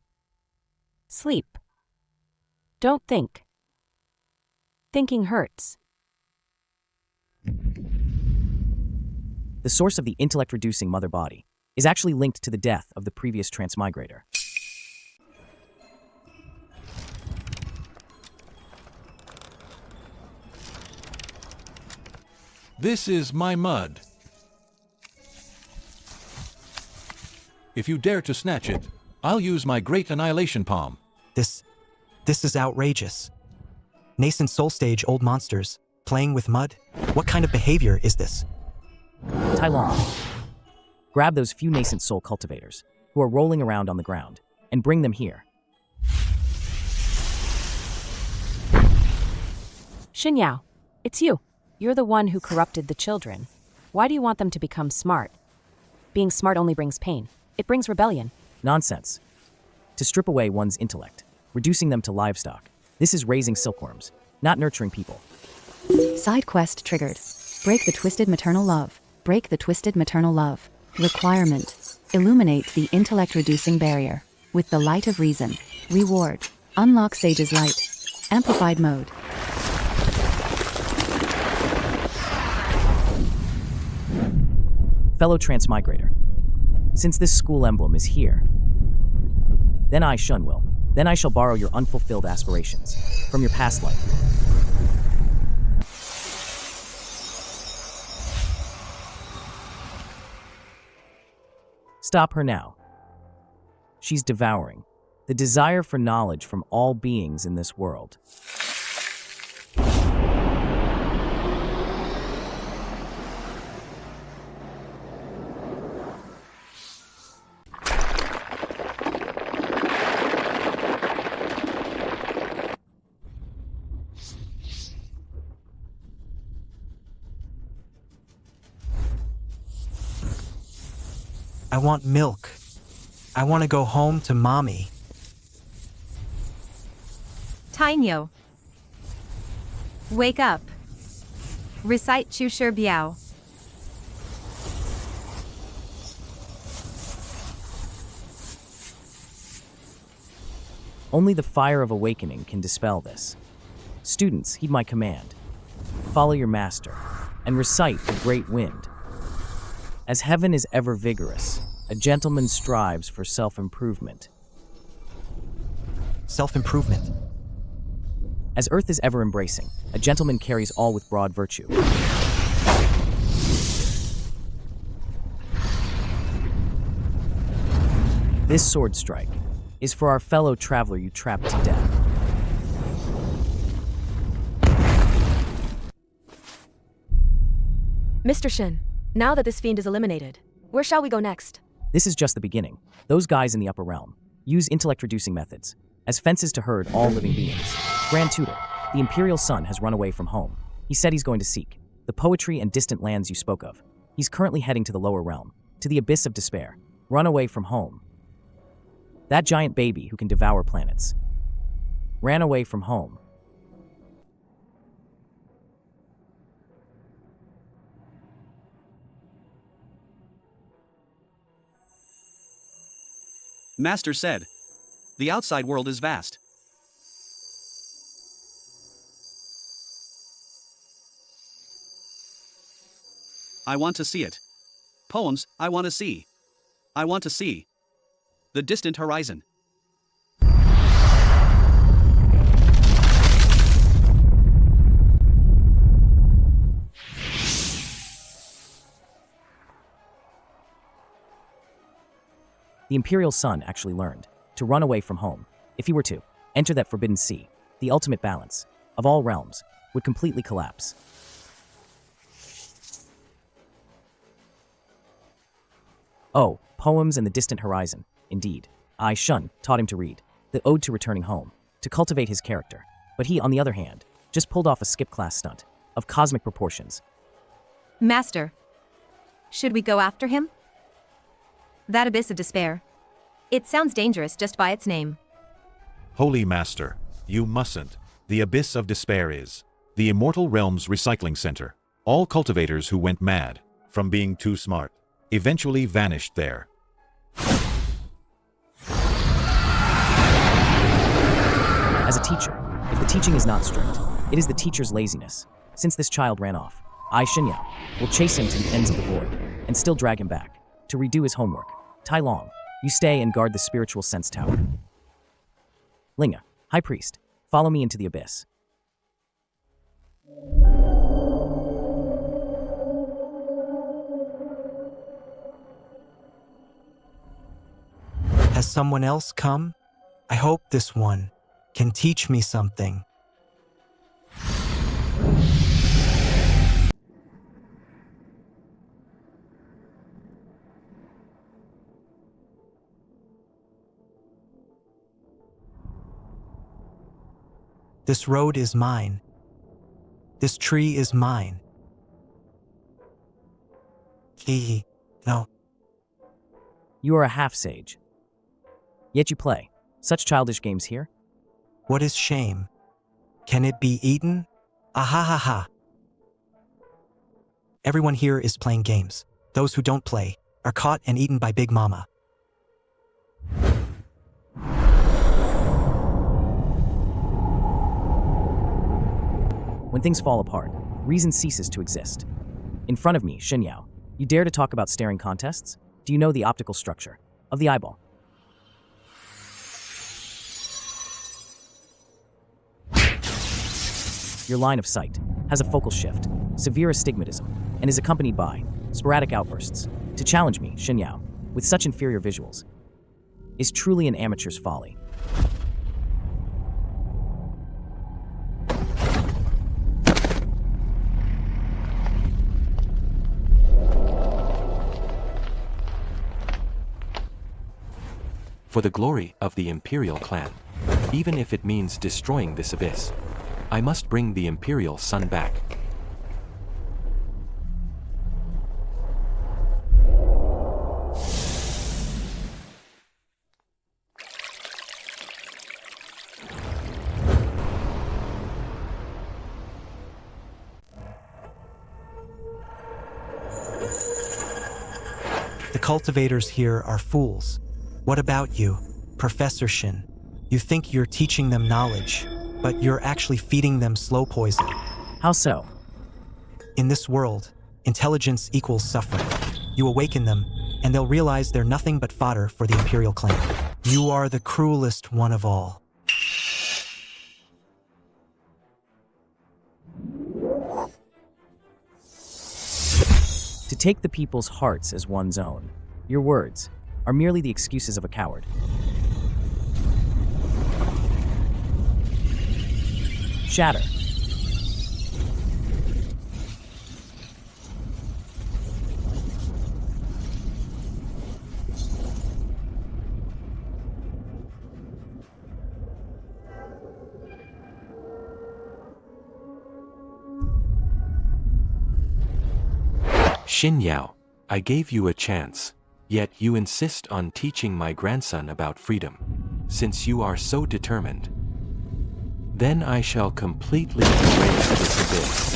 Sleep. Don't think. Thinking hurts. The source of the intellect-reducing mother body is actually linked to the death of the previous transmigrator. This is my mud. If you dare to snatch it, I'll use my great annihilation palm. This is outrageous. Nascent soul stage old monsters, playing with mud? What kind of behavior is this? Tai Long, grab those few nascent soul cultivators who are rolling around on the ground and bring them here. Shen Yao, it's you. You're the one who corrupted the children. Why do you want them to become smart? Being smart only brings pain. It brings rebellion. Nonsense. To strip away one's intellect, reducing them to livestock. This is raising silkworms, not nurturing people. Side quest triggered. Break the twisted maternal love. Break the twisted maternal love. Requirement. Illuminate the intellect-reducing barrier with the light of reason. Reward. Unlock Sage's light. Amplified mode. Fellow transmigrator, since this school emblem is here, then I, Shun, will. Then I shall borrow your unfulfilled aspirations from your past life. Stop her now. She's devouring the desire for knowledge from all beings in this world. I want milk. I want to go home to mommy. Tainyo. Wake up. Recite Chu Shi Biao. Only the fire of awakening can dispel this. Students, heed my command. Follow your master, and recite the great wind. As heaven is ever vigorous, a gentleman strives for self-improvement. Self-improvement. As earth is ever embracing, a gentleman carries all with broad virtue. This sword strike is for our fellow traveler you trapped to death. Mr. Shen, now that this fiend is eliminated, where shall we go next? This is just the beginning. Those guys in the upper realm use intellect-reducing methods as fences to herd all living beings. Grand Tutor, the Imperial Son has run away from home. He said he's going to seek the poetry and distant lands you spoke of. He's currently heading to the lower realm, to the abyss of despair. Run away from home. That giant baby who can devour planets ran away from home. Master said, the outside world is vast. I want to see it. Poems, I want to see. I want to see the distant horizon. The Imperial Son actually learned to run away from home. If he were to enter that forbidden sea, the ultimate balance of all realms would completely collapse. Oh, poems and the distant horizon. Indeed, Shen taught him to read the Ode to Returning Home, to cultivate his character. But he, on the other hand, just pulled off a skip-class stunt of cosmic proportions. Master, should we go after him? That abyss of despair. It sounds dangerous just by its name. Holy Master, you mustn't. The Abyss of Despair is the Immortal Realm's recycling center. All cultivators who went mad from being too smart eventually vanished there. As a teacher, if the teaching is not strict, it is the teacher's laziness. Since this child ran off, Shen Yao will chase him to the ends of the void and still drag him back to redo his homework. Tai Long, you stay and guard the spiritual sense tower. Linga, High Priest, follow me into the abyss. Has someone else come? I hope this one can teach me something. This road is mine. This tree is mine. No. You are a half-sage. Yet you play such childish games here? What is shame? Can it be eaten? Ahahaha. Everyone here is playing games. Those who don't play are caught and eaten by Big Mama. When things fall apart, reason ceases to exist. In front of me, Shen Yao, you dare to talk about staring contests? Do you know the optical structure of the eyeball? Your line of sight has a focal shift, severe astigmatism, and is accompanied by sporadic outbursts. To challenge me, Shen Yao, with such inferior visuals, is truly an amateur's folly. For the glory of the Imperial clan, even if it means destroying this abyss, I must bring the Imperial Sun back. The cultivators here are fools. What about you, Professor Shen? You think you're teaching them knowledge, but you're actually feeding them slow poison. How so? In this world, intelligence equals suffering. You awaken them, and they'll realize they're nothing but fodder for the Imperial clan. You are the cruelest one of all. To take the people's hearts as one's own, your words are merely the excuses of a coward. Shatter. Shen Yao, I gave you a chance, yet you insist on teaching my grandson about freedom. Since you are so determined, then I shall completely erase this abyss.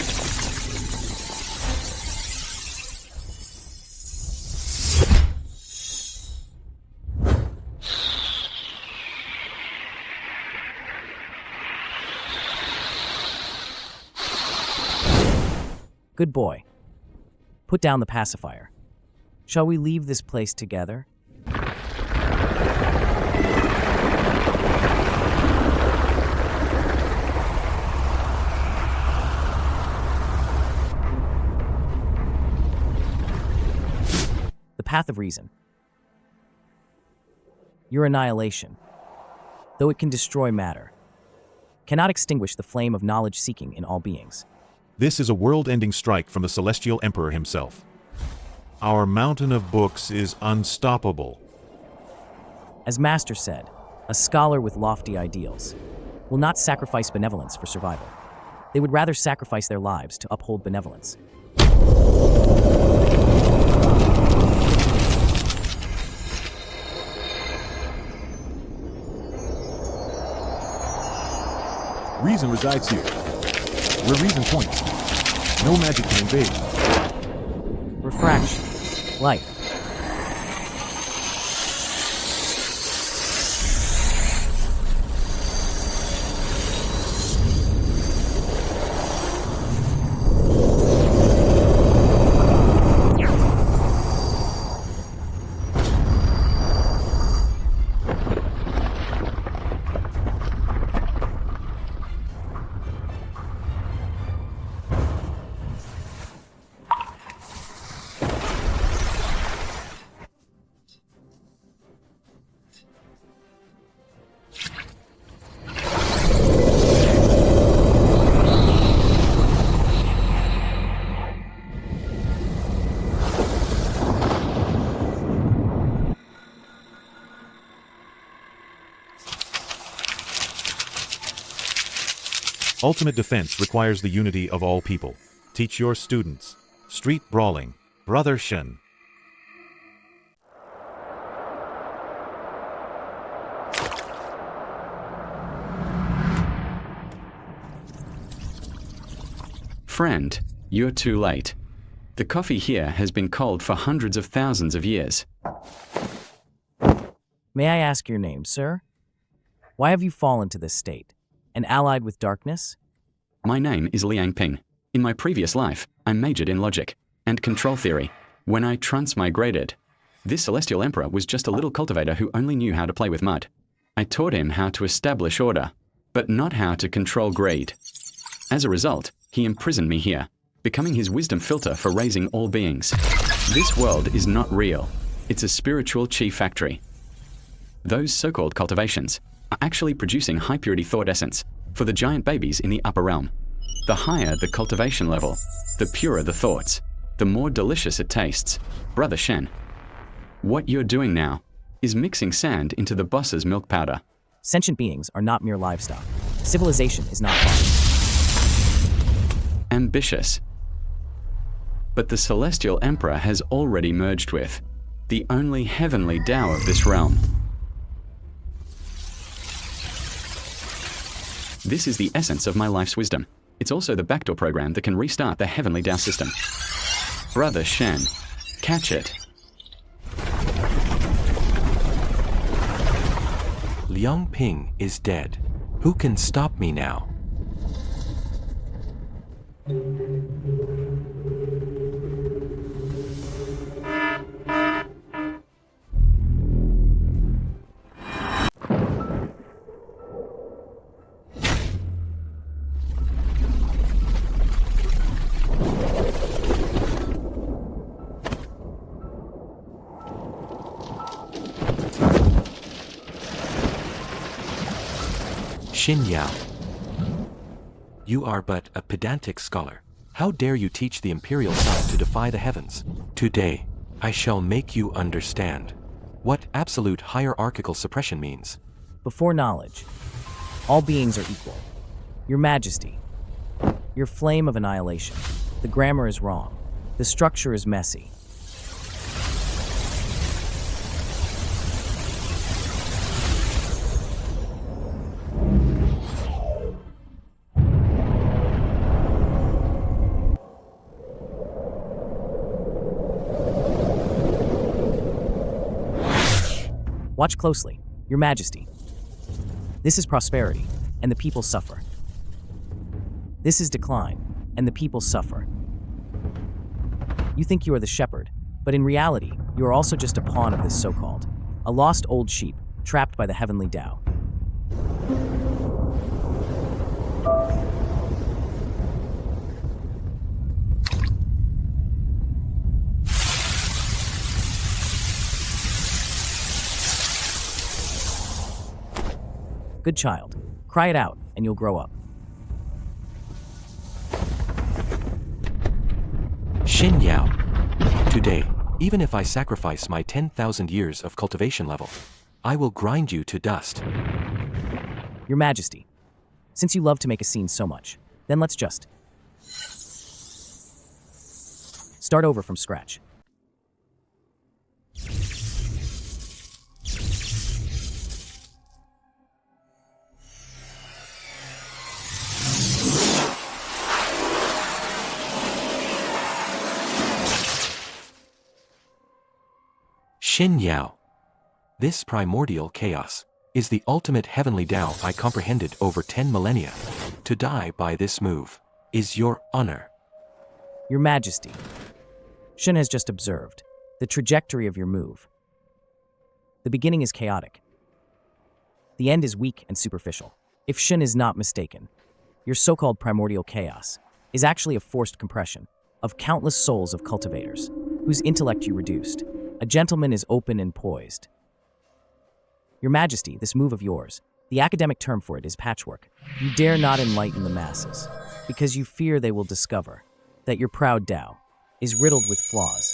Good boy. Put down the pacifier. Shall we leave this place together? The path of reason. Your annihilation, though it can destroy matter, cannot extinguish the flame of knowledge-seeking in all beings. This is a world-ending strike from the Celestial Emperor himself. Our mountain of books is unstoppable. As Master said, a scholar with lofty ideals will not sacrifice benevolence for survival. They would rather sacrifice their lives to uphold benevolence. Reason resides here. Where reason points, no magic can invade. Refraction. Life. Ultimate defense requires the unity of all people. Teach your students. Street brawling. Brother Shen. Friend, you're too late. The coffee here has been cold for hundreds of thousands of years. May I ask your name, sir? Why have you fallen to this state? And allied with darkness? My name is Liang Ping. In my previous life, I majored in logic and control theory. When I transmigrated, this celestial emperor was just a little cultivator who only knew how to play with mud. I taught him how to establish order, but not how to control greed. As a result, he imprisoned me here, becoming his wisdom filter for raising all beings. This world is not real. It's a spiritual chi factory. Those so-called cultivations are actually producing high-purity thought essence for the giant babies in the upper realm. The higher the cultivation level, the purer the thoughts, the more delicious it tastes. Brother Shen, what you're doing now is mixing sand into the boss's milk powder. Sentient beings are not mere livestock. Civilization is not farming. Ambitious. But the Celestial Emperor has already merged with the only heavenly Tao of this realm. This is the essence of my life's wisdom. It's also the backdoor program that can restart the heavenly Tao system. Brother Shen, catch it. Liang Ping is dead. Who can stop me now? Shen Yao. You are but a pedantic scholar. How dare you teach the Imperial Sun to defy the heavens? Today, I shall make you understand what absolute hierarchical suppression means. Before knowledge, all beings are equal. Your Majesty, your flame of annihilation. The grammar is wrong. The structure is messy. Watch closely, Your Majesty. This is prosperity, and the people suffer. This is decline, and the people suffer. You think you are the shepherd, but in reality, you are also just a pawn of this so-called a lost old sheep trapped by the heavenly Tao. Good child. Cry it out, and you'll grow up. Shen Yao. Today, even if I sacrifice my 10,000 years of cultivation level, I will grind you to dust. Your Majesty, since you love to make a scene so much, then let's just start over from scratch. Shen Yao. This primordial chaos is the ultimate heavenly Tao I comprehended over 10 millennia. To die by this move is your honor. Your Majesty, Shen has just observed the trajectory of your move. The beginning is chaotic. The end is weak and superficial. If Shen is not mistaken, your so-called primordial chaos is actually a forced compression of countless souls of cultivators, whose intellect you reduced. A gentleman is open and poised. Your Majesty, this move of yours, the academic term for it is patchwork. You dare not enlighten the masses, because you fear they will discover that your proud Tao is riddled with flaws.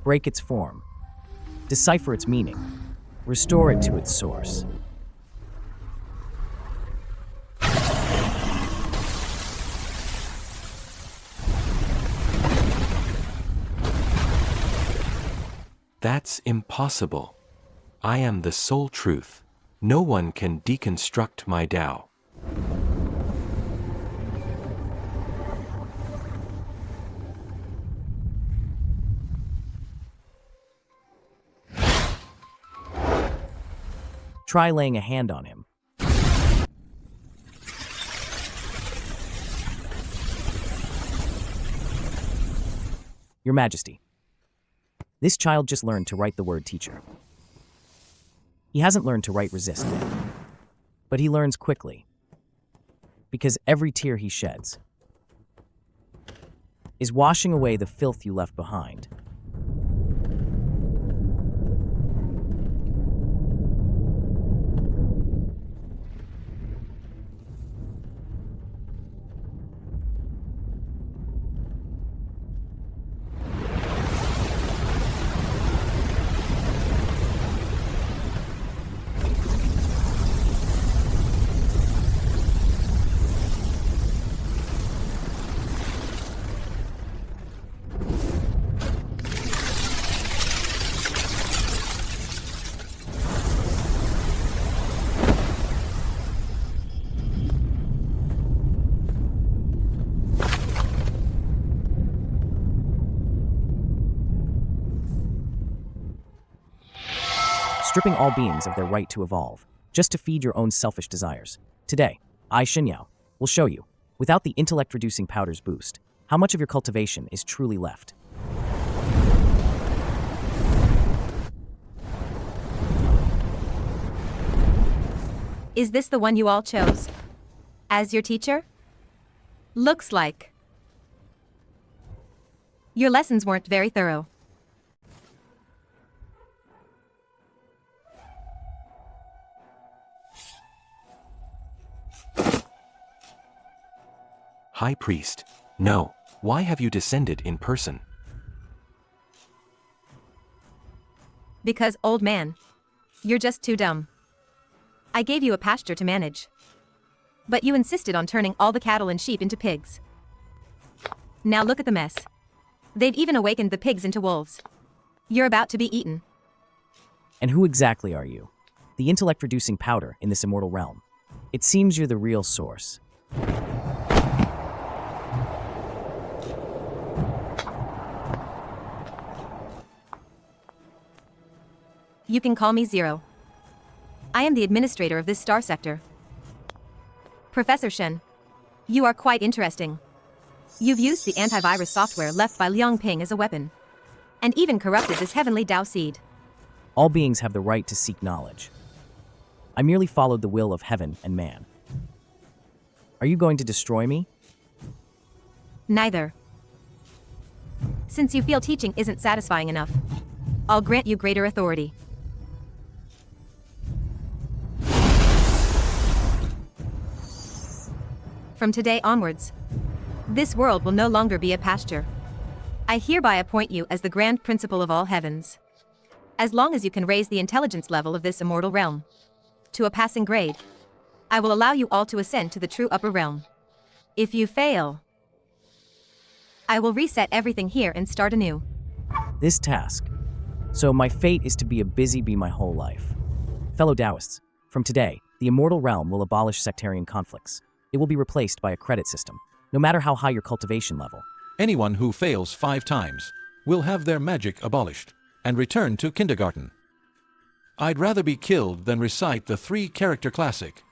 Break its form, decipher its meaning, restore it to its source. That's impossible. I am the sole truth. No one can deconstruct my Tao. Try laying a hand on him. Your Majesty, this child just learned to write the word teacher. He hasn't learned to write resist yet, but he learns quickly, because every tear he sheds is washing away the filth you left behind. Stripping all beings of their right to evolve, just to feed your own selfish desires. Today, I, Shen Yao, will show you, without the intellect-reducing powder's boost, how much of your cultivation is truly left. Is this the one you all chose? As your teacher? Looks like. Your lessons weren't very thorough. High Priest. No. Why have you descended in person? Because, old man, you're just too dumb. I gave you a pasture to manage. But you insisted on turning all the cattle and sheep into pigs. Now look at the mess. They've even awakened the pigs into wolves. You're about to be eaten. And who exactly are you? The intellect-reducing powder in this immortal realm. It seems you're the real source. You can call me Zero. I am the administrator of this star sector. Professor Shen, you are quite interesting. You've used the antivirus software left by Liang Ping as a weapon, and even corrupted this heavenly Tao seed. All beings have the right to seek knowledge. I merely followed the will of heaven and man. Are you going to destroy me? Neither. Since you feel teaching isn't satisfying enough, I'll grant you greater authority. From today onwards, this world will no longer be a pasture. I hereby appoint you as the grand principal of all heavens. As long as you can raise the intelligence level of this immortal realm to a passing grade, I will allow you all to ascend to the true upper realm. If you fail, I will reset everything here and start anew. This task. So my fate is to be a busy bee my whole life. Fellow Taoists, from today, the immortal realm will abolish sectarian conflicts. It will be replaced by a credit system, no matter how high your cultivation level. Anyone who fails 5 times will have their magic abolished and return to kindergarten. I'd rather be killed than recite the 3-character classic.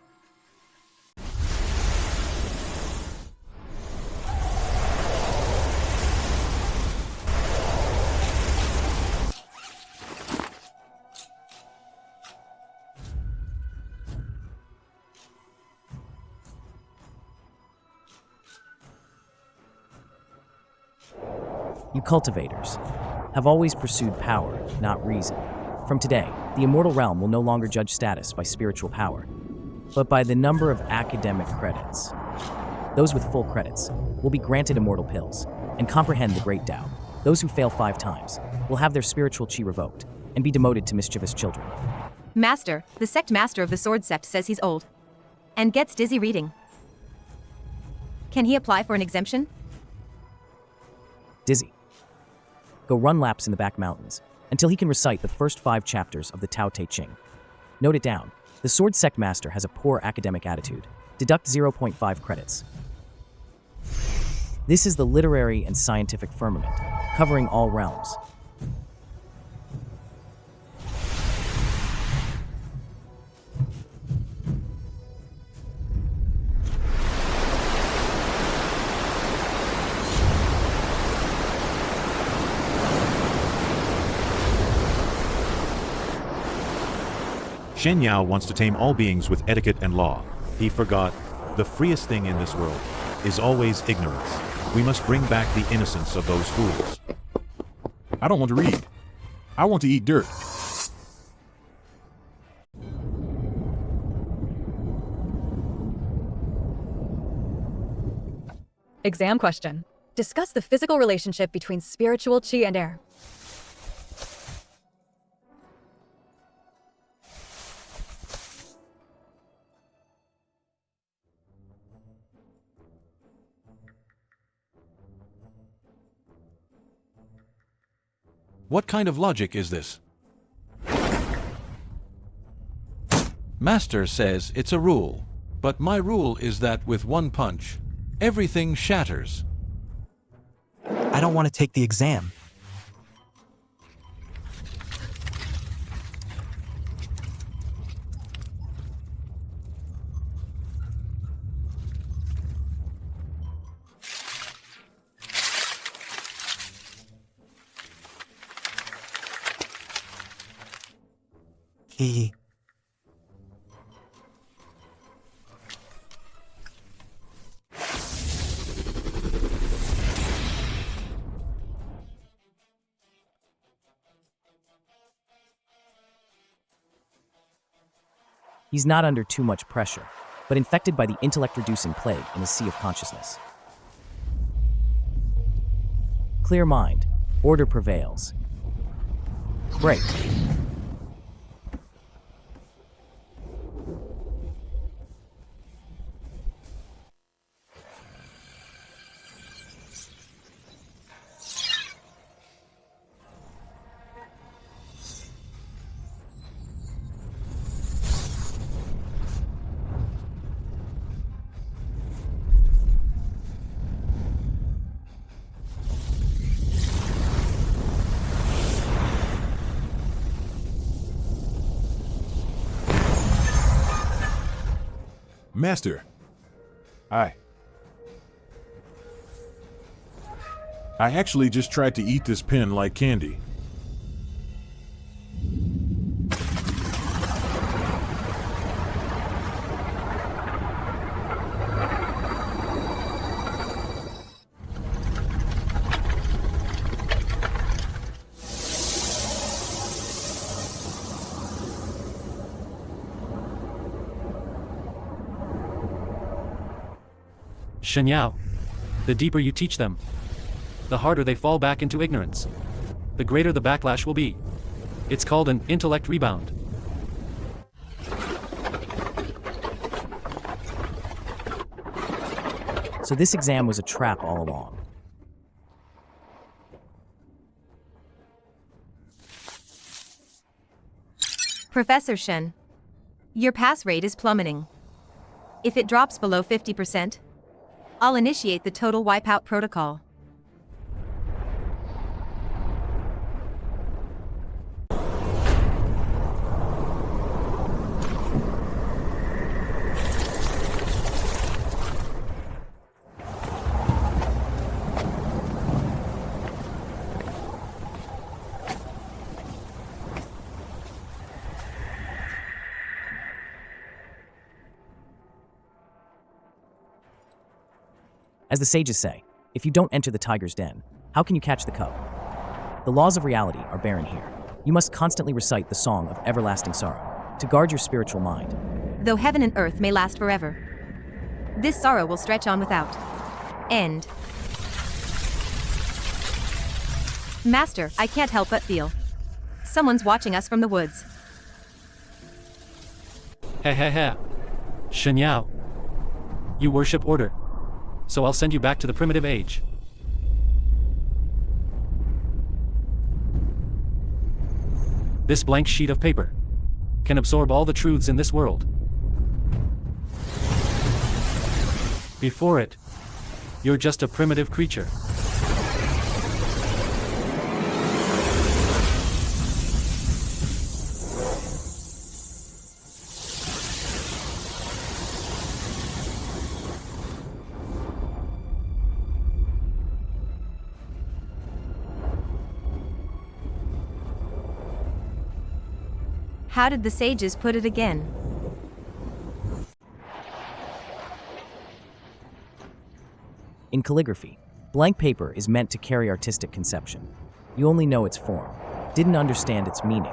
You cultivators have always pursued power, not reason. From today, the immortal realm will no longer judge status by spiritual power, but by the number of academic credits. Those with full credits will be granted immortal pills and comprehend the great Tao. Those who fail 5 times will have their spiritual chi revoked and be demoted to mischievous children. Master, the sect master of the sword sect says he's old and gets dizzy reading. Can he apply for an exemption? Dizzy. Go run laps in the back mountains until he can recite the first 5 chapters of the Tao Te Ching. Note it down. The sword sect master has a poor academic attitude. Deduct 0.5 credits. This is the literary and scientific firmament, covering all realms. Shen Yao wants to tame all beings with etiquette and law. He forgot, the freest thing in this world is always ignorance. We must bring back the innocence of those fools. I don't want to read. I want to eat dirt. Exam question. Discuss the physical relationship between spiritual chi and air. What kind of logic is this? Master says it's a rule, but my rule is that with one punch, everything shatters. I don't want to take the exam. He's not under too much pressure, but infected by the intellect-reducing plague in a sea of consciousness. Clear mind, order prevails. Break. Master. Aye. I actually just tried to eat this pen like candy. Shen Yao, the deeper you teach them, the harder they fall back into ignorance. The greater the backlash will be. It's called an intellect rebound. So this exam was a trap all along. Professor Shen, your pass rate is plummeting. If it drops below 50%, I'll initiate the total wipeout protocol. As the sages say, if you don't enter the tiger's den, how can you catch the cub? The laws of reality are barren here. You must constantly recite the song of everlasting sorrow to guard your spiritual mind. Though heaven and earth may last forever, this sorrow will stretch on without end. Master, I can't help but feel someone's watching us from the woods. Heh. Shen Yao. You worship order. So I'll send you back to the primitive age. This blank sheet of paper can absorb all the truths in this world. Before it, you're just a primitive creature. How did the sages put it again? In calligraphy, blank paper is meant to carry artistic conception. You only know its form, didn't understand its meaning.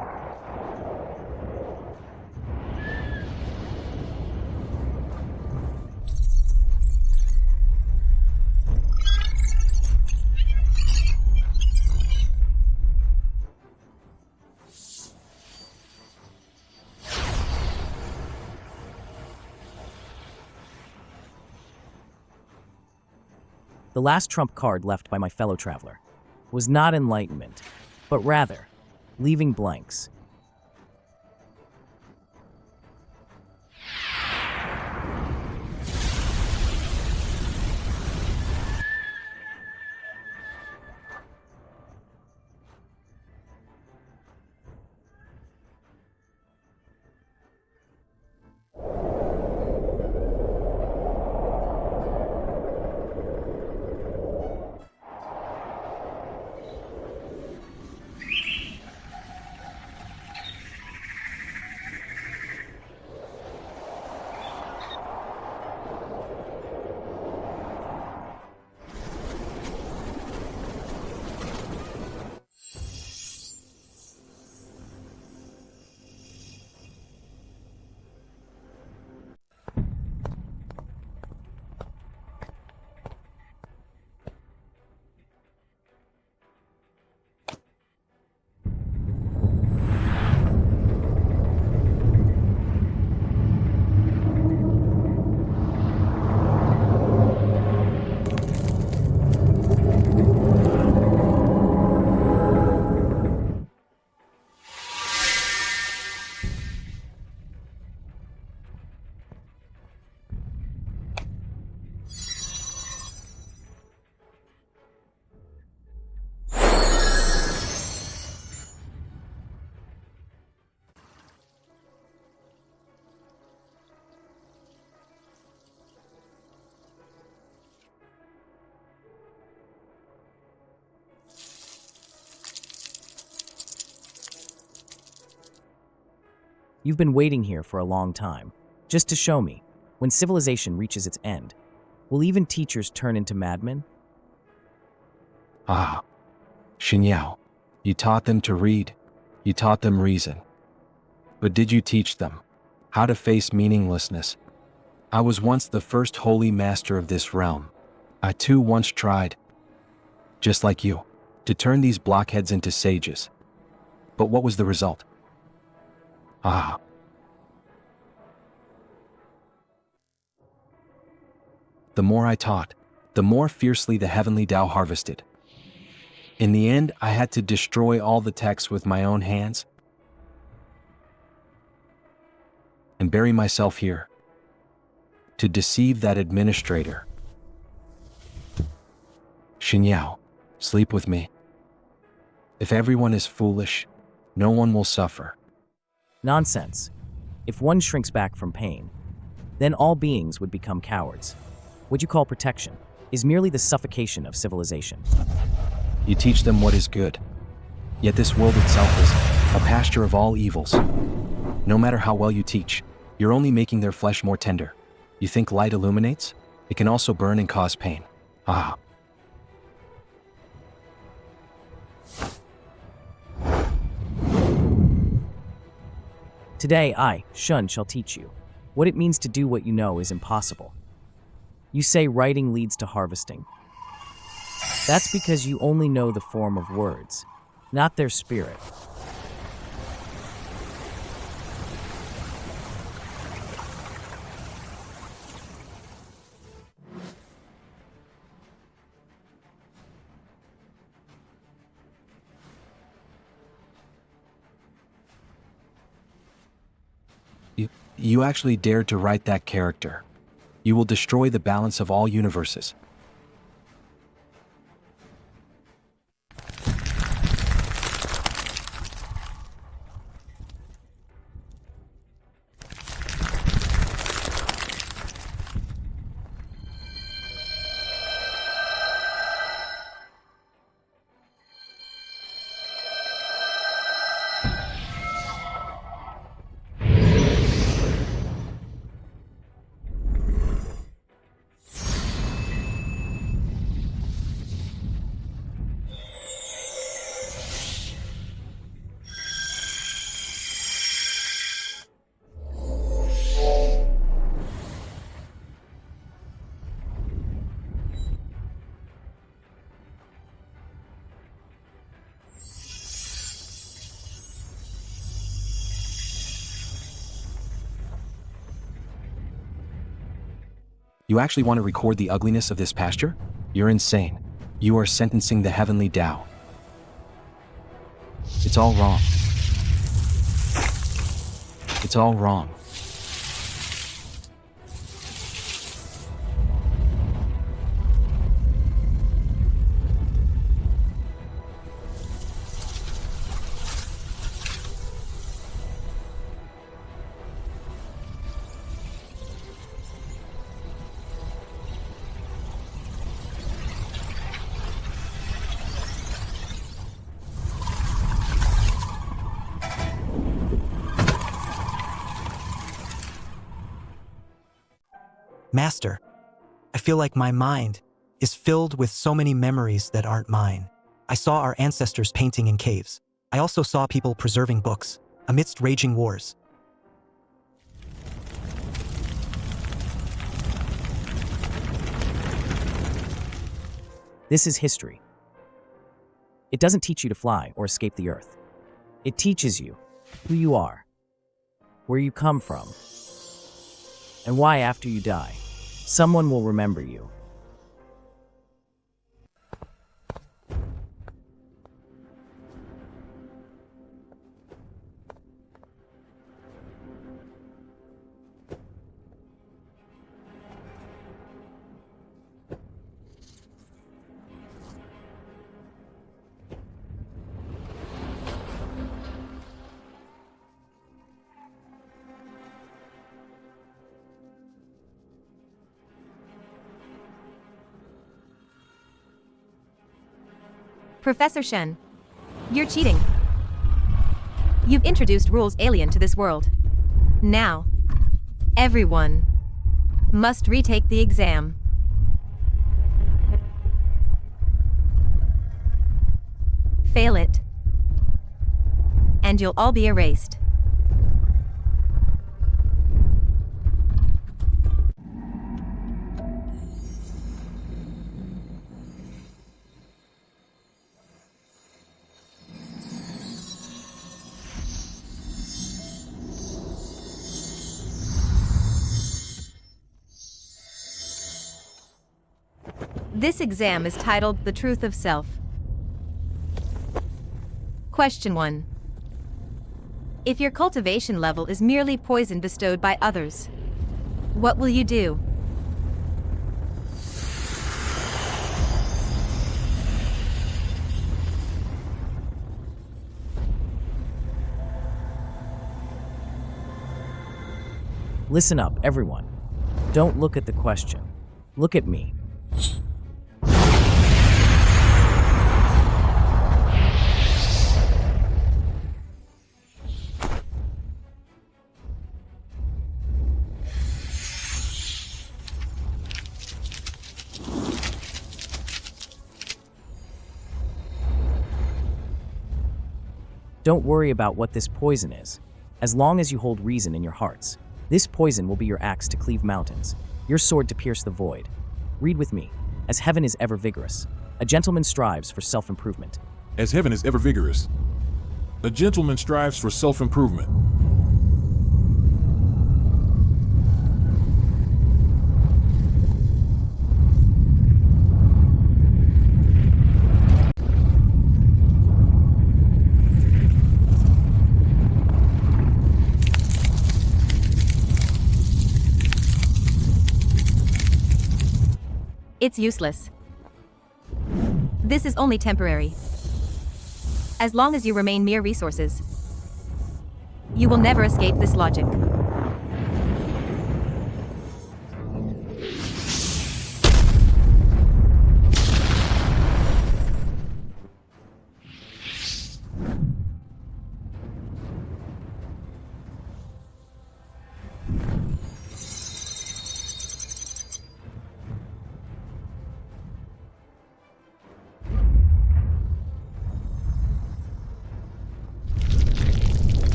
The last trump card left by my fellow traveler was not enlightenment, but rather leaving blanks. You've been waiting here for a long time, just to show me, when civilization reaches its end, will even teachers turn into madmen? Ah, Shen Yao, you taught them to read, you taught them reason. But did you teach them how to face meaninglessness? I was once the first holy master of this realm. I too once tried, just like you, to turn these blockheads into sages. But what was the result? Ah. The more I taught, the more fiercely the heavenly Tao harvested. In the end, I had to destroy all the texts with my own hands and bury myself here to deceive that administrator. Shen Yao, sleep with me. If everyone is foolish, no one will suffer. Nonsense. If one shrinks back from pain, then all beings would become cowards. What you call protection is merely the suffocation of civilization. You teach them what is good. Yet this world itself is a pasture of all evils. No matter how well you teach, you're only making their flesh more tender. You think light illuminates? It can also burn and cause pain. Ah. Today I, Shun, shall teach you. What it means to do what you know is impossible. You say writing leads to harvesting. That's because you only know the form of words, not their spirit. You actually dared to write that character. You will destroy the balance of all universes. You actually want to record the ugliness of this pasture? You're insane. You are sentencing the heavenly Tao. It's all wrong. It's all wrong. Master, I feel like my mind is filled with so many memories that aren't mine. I saw our ancestors painting in caves. I also saw people preserving books amidst raging wars. This is history. It doesn't teach you to fly or escape the earth. It teaches you who you are, where you come from, and why after you die, someone will remember you. Professor Shen, you're cheating. You've introduced rules alien to this world. Now, everyone must retake the exam. Fail it, and you'll all be erased. This exam is titled The Truth of Self. Question 1. If your cultivation level is merely poison bestowed by others, what will you do? Listen up, everyone. Don't look at the question. Look at me. Don't worry about what this poison is, as long as you hold reason in your hearts. This poison will be your axe to cleave mountains, your sword to pierce the void. Read with me. As heaven is ever vigorous, a gentleman strives for self-improvement. As heaven is ever vigorous, a gentleman strives for self-improvement. It's useless. This is only temporary. As long as you remain mere resources, you will never escape this logic.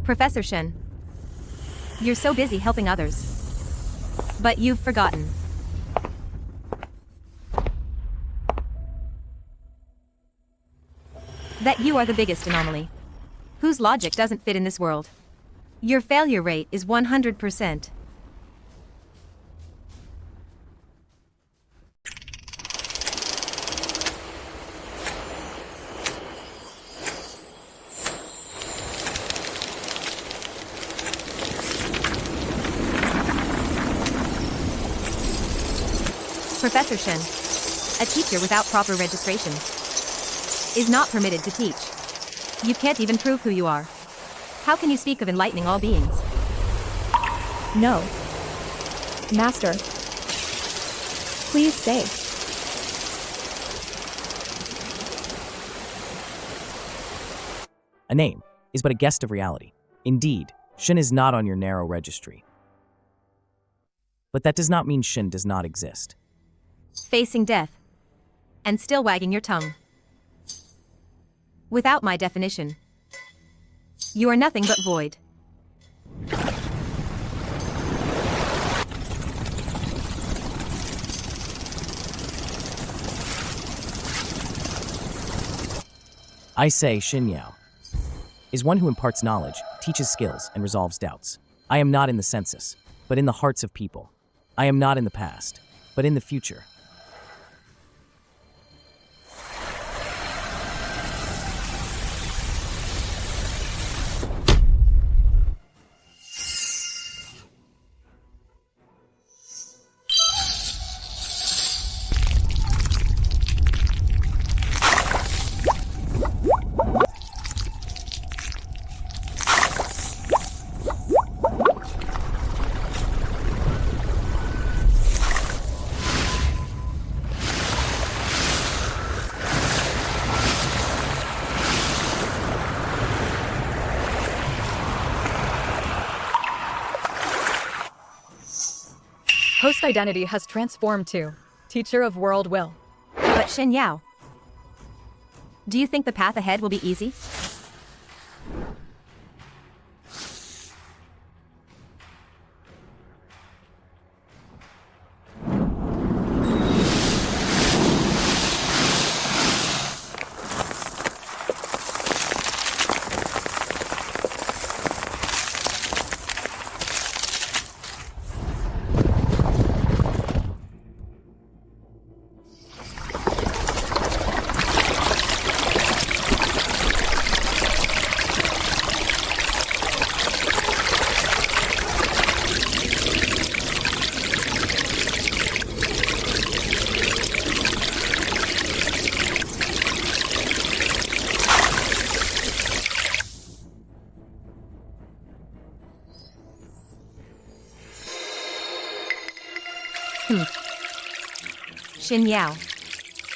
Professor Shen, you're so busy helping others, but you've forgotten that you are the biggest anomaly, whose logic doesn't fit in this world. Your failure rate is 100%. Professor Shen, a teacher without proper registration, is not permitted to teach. You can't even prove who you are. How can you speak of enlightening all beings? No. Master. Please stay. A name is but a guest of reality. Indeed, Shen is not on your narrow registry. But that does not mean Shen does not exist. Facing death, and still wagging your tongue. Without my definition, you are nothing but void. I say Shen Yao is one who imparts knowledge, teaches skills, and resolves doubts. I am not in the census, but in the hearts of people. I am not in the past, but in the future. Host identity has transformed to Teacher of World Will. But Shen Yao, do you think the path ahead will be easy? Shen Yao,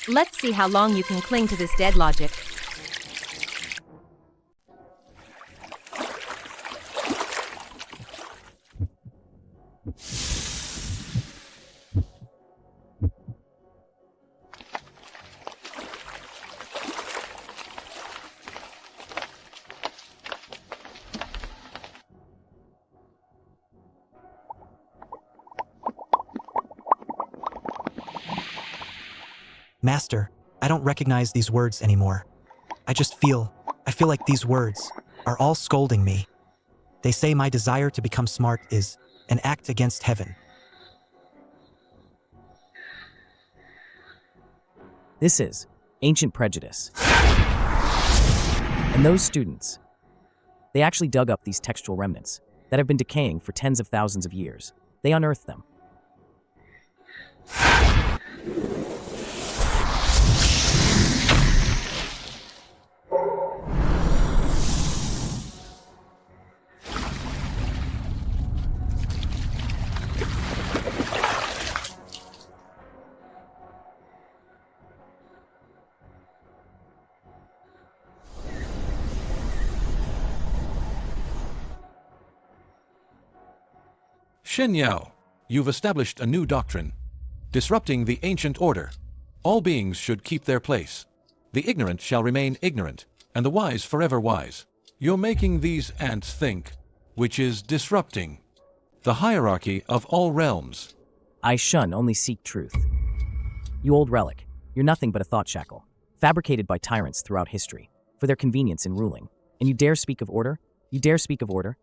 let's see how long you can cling to this dead logic. Master, I don't recognize these words anymore. I feel like these words are all scolding me. They say my desire to become smart is an act against heaven. This is ancient prejudice. And those students, they actually dug up these textual remnants that have been decaying for tens of thousands of years. They unearthed them. Shen Yao, you've established a new doctrine, disrupting the ancient order. All beings should keep their place. The ignorant shall remain ignorant, and the wise forever wise. You're making these ants think, which is disrupting the hierarchy of all realms. I shun only seek truth. You old relic, you're nothing but a thought shackle, fabricated by tyrants throughout history, for their convenience in ruling. And you dare speak of order? You dare speak of order?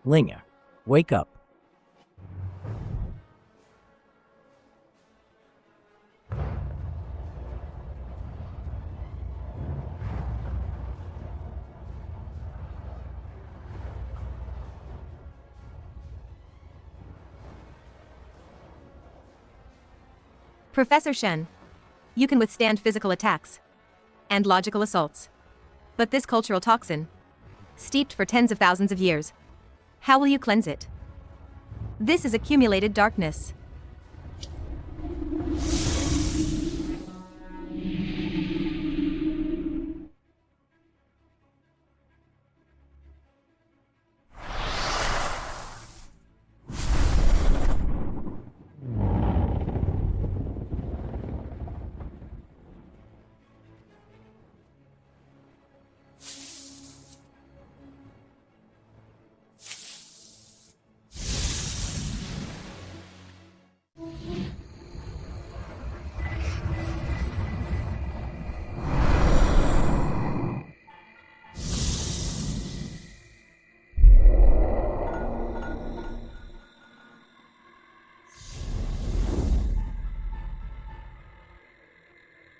Linga, wake up. Professor Shen, you can withstand physical attacks and logical assaults. But this cultural toxin, steeped for tens of thousands of years, how will you cleanse it? This is accumulated darkness.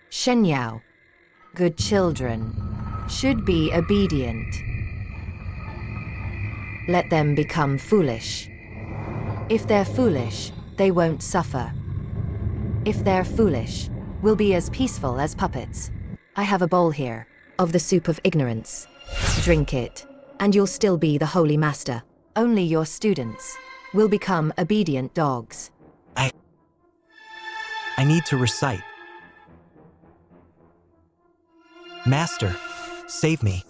Shen Yao, good children should be obedient. Let them become foolish. If they're foolish, they won't suffer. If they're foolish, we'll be as peaceful as puppets. I have a bowl here of the soup of ignorance. Drink it, and you'll still be the Holy Master. Only your students will become obedient dogs. I need to recite. Master, save me.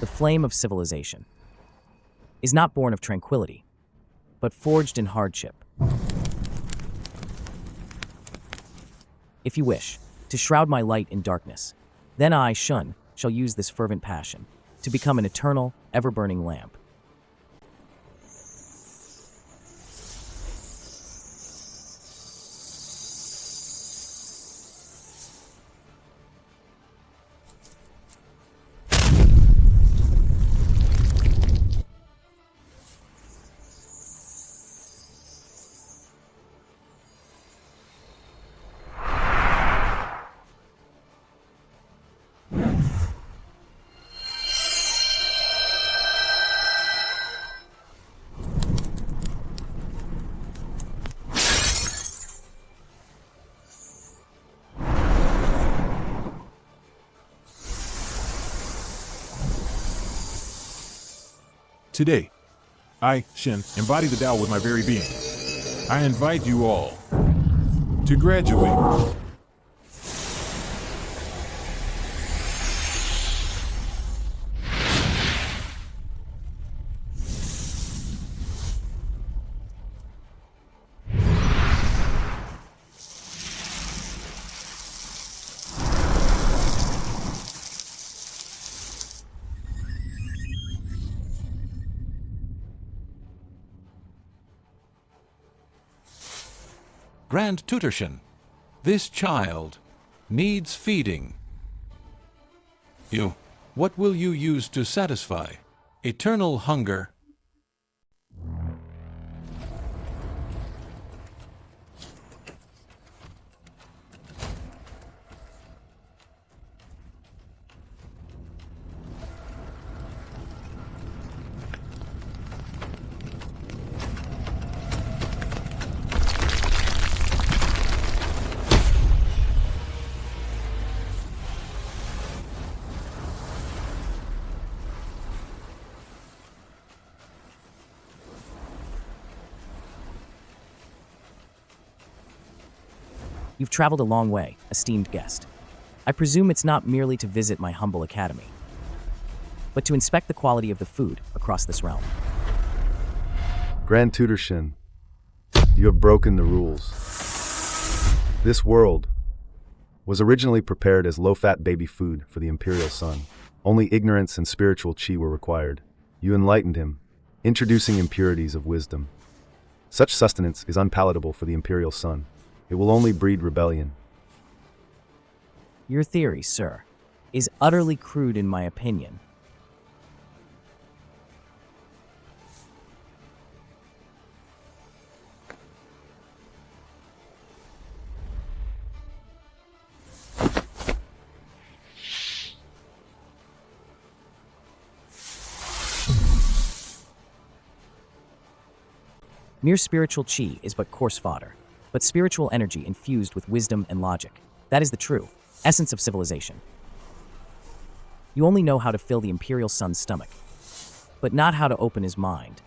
The flame of civilization is not born of tranquility, but forged in hardship. If you wish to shroud my light in darkness, then I, Shun, shall use this fervent passion to become an eternal, ever-burning lamp. Today, I, Shen, embody the Tao with my very being. I invite you all to graduate. Grand Tutorshin, this child needs feeding. What will you use to satisfy eternal hunger? You've traveled a long way, esteemed guest. I presume it's not merely to visit my humble academy, but to inspect the quality of the food across this realm. Grand Tutor Shen, you have broken the rules. This world was originally prepared as low-fat baby food for the Imperial Sun. Only ignorance and spiritual chi were required. You enlightened him, introducing impurities of wisdom. Such sustenance is unpalatable for the Imperial Sun. It will only breed rebellion. Your theory, sir, is utterly crude in my opinion. Mere spiritual chi is but coarse fodder, but spiritual energy infused with wisdom and logic. That is the true essence of civilization. You only know how to fill the Imperial Sun's stomach, but not how to open his mind.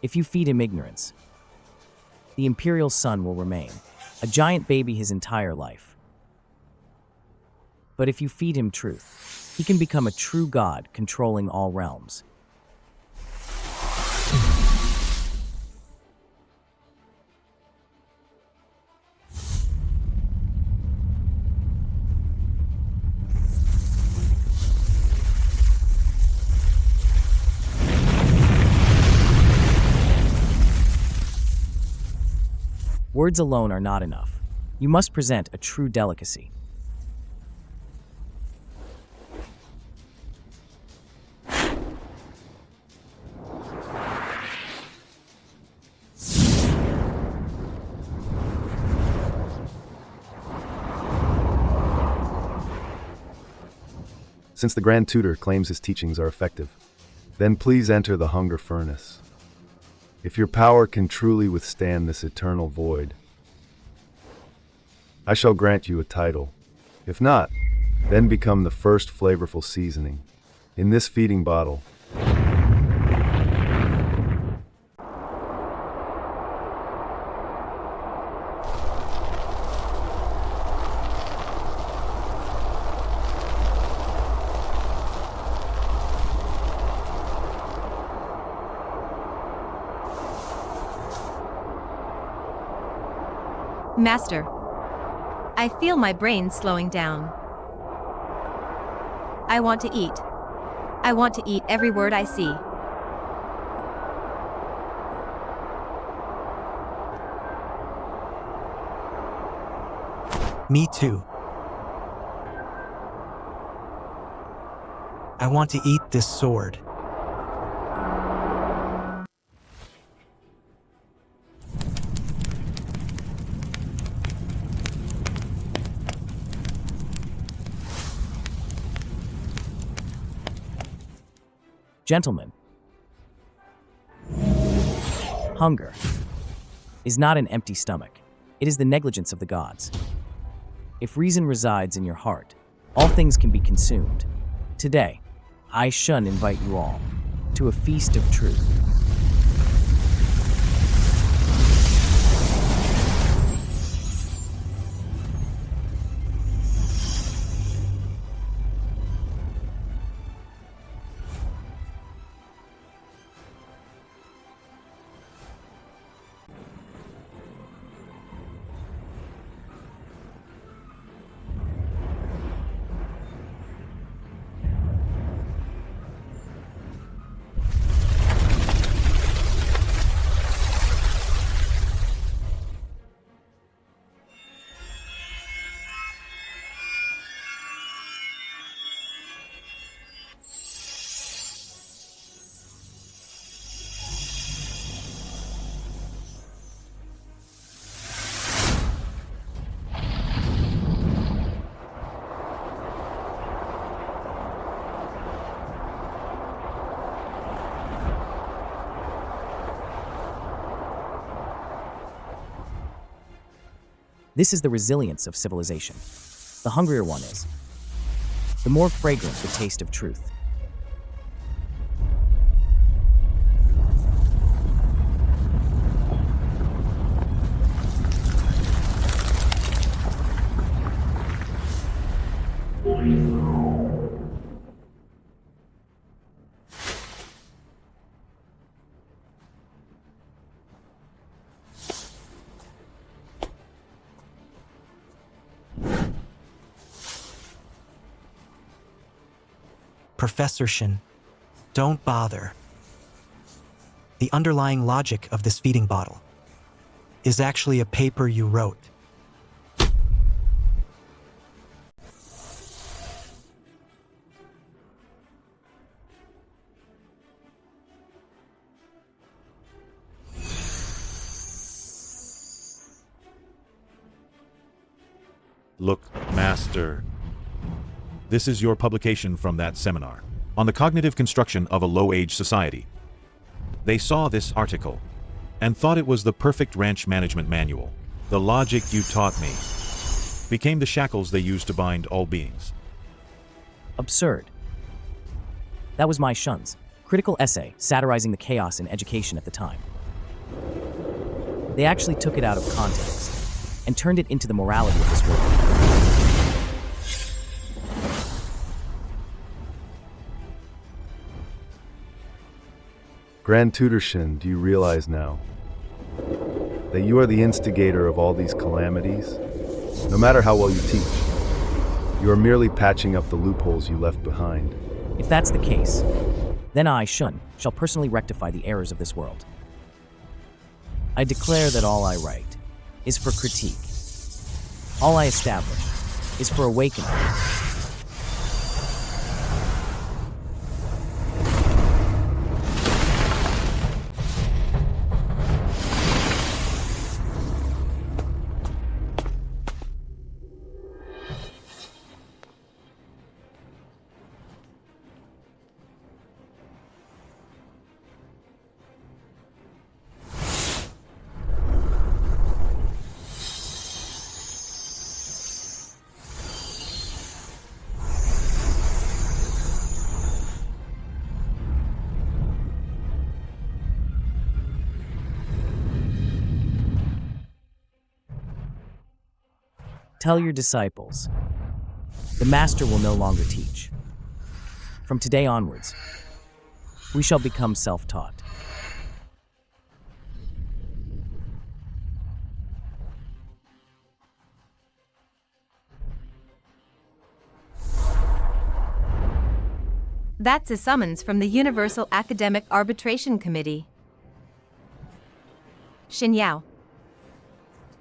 If you feed him ignorance, the Imperial Sun will remain a giant baby his entire life. But if you feed him truth, he can become a true god controlling all realms. Words alone are not enough. You must present a true delicacy. Since the Grand Tutor claims his teachings are effective, then please enter the hunger furnace. If your power can truly withstand this eternal void, I shall grant you a title. If not, then become the first flavorful seasoning in this feeding bottle. Master, I feel my brain slowing down. I want to eat. I want to eat every word I see. Me too. I want to eat this sword. Gentlemen, hunger is not an empty stomach. It is the negligence of the gods. If reason resides in your heart, all things can be consumed. Today, I, Shen, invite you all to a feast of truth. This is the resilience of civilization. The hungrier one is, the more fragrant the taste of truth. Professor Shen, don't bother. The underlying logic of this feeding bottle is actually a paper you wrote. Look, Master. This is your publication from that seminar on the cognitive construction of a low-age society. They saw this article and thought it was the perfect ranch management manual. The logic you taught me became the shackles they used to bind all beings. Absurd. That was my Shen's critical essay satirizing the chaos in education at the time. They actually took it out of context and turned it into the morality of this world. Grand Tutor Shen, do you realize now that you are the instigator of all these calamities? No matter how well you teach, you are merely patching up the loopholes you left behind. If that's the case, then I, Shen, shall personally rectify the errors of this world. I declare that all I write is for critique. All I establish is for awakening. Tell your disciples. The master will no longer teach. From today onwards, we shall become self-taught. That's a summons from the Universal Academic Arbitration Committee. Shen Yao,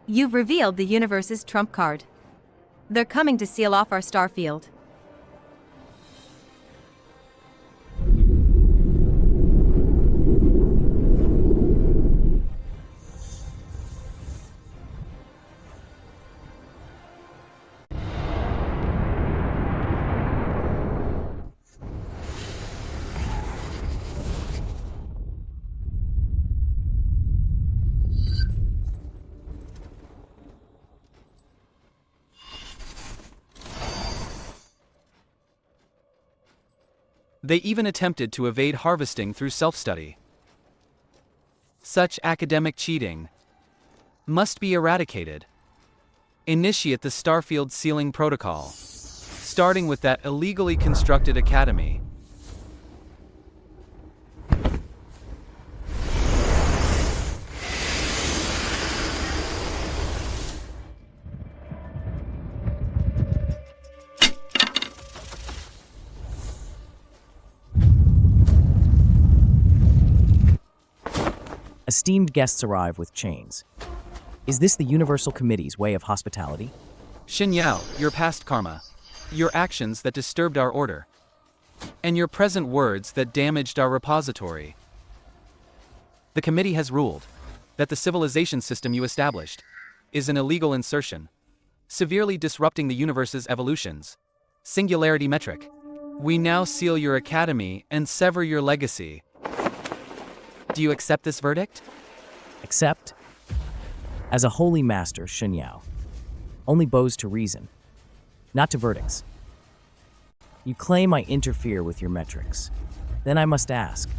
you've revealed the universe's trump card. They're coming to seal off our star field. They even attempted to evade harvesting through self-study. Such academic cheating must be eradicated. Initiate the Starfield Sealing Protocol, starting with that illegally constructed academy. Esteemed guests arrive with chains. Is this the Universal Committee's way of hospitality? Shen Yao, your past karma, your actions that disturbed our order, and your present words that damaged our repository. The committee has ruled that the civilization system you established is an illegal insertion, severely disrupting the universe's evolutions. Singularity metric. We now seal your academy and sever your legacy. Do you accept this verdict? Accept? As a holy master, Shen Yao, only bows to reason, not to verdicts. You claim I interfere with your metrics. Then I must ask,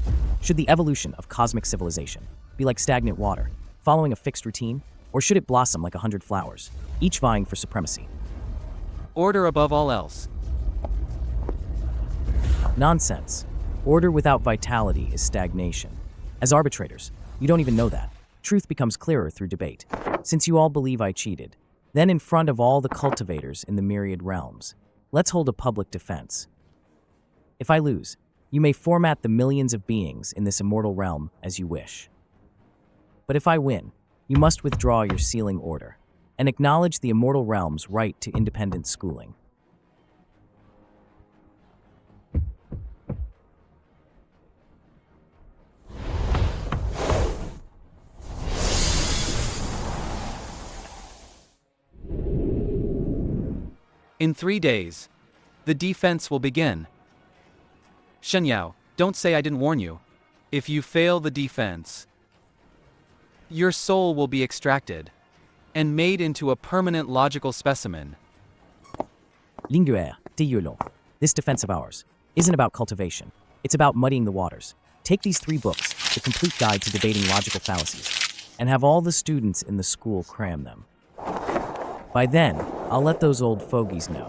should the evolution of cosmic civilization be like stagnant water, following a fixed routine, or should it blossom like 100 flowers, each vying for supremacy? Order above all else. Nonsense. Order without vitality is stagnation. As arbitrators, you don't even know that. Truth becomes clearer through debate. Since you all believe I cheated, then in front of all the cultivators in the myriad realms, let's hold a public defense. If I lose, you may format the millions of beings in this immortal realm as you wish. But if I win, you must withdraw your sealing order and acknowledge the immortal realm's right to independent schooling. In 3 days, the defense will begin. Shen Yao, don't say I didn't warn you. If you fail the defense, your soul will be extracted and made into a permanent logical specimen. Linguère, Diulon, this defense of ours isn't about cultivation. It's about muddying the waters. Take these 3 books, the complete guide to debating logical fallacies, and have all the students in the school cram them. By then, I'll let those old fogies know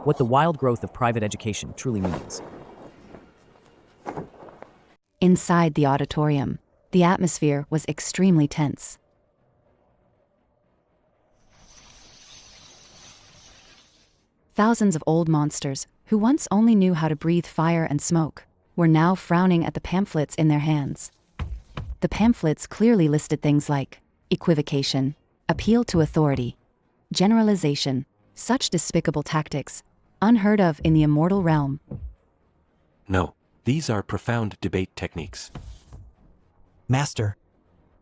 what the wild growth of private education truly means. Inside the auditorium, the atmosphere was extremely tense. Thousands of old monsters, who once only knew how to breathe fire and smoke, were now frowning at the pamphlets in their hands. The pamphlets clearly listed things like equivocation, appeal to authority, generalization, such despicable tactics, unheard of in the immortal realm. No, these are profound debate techniques. Master,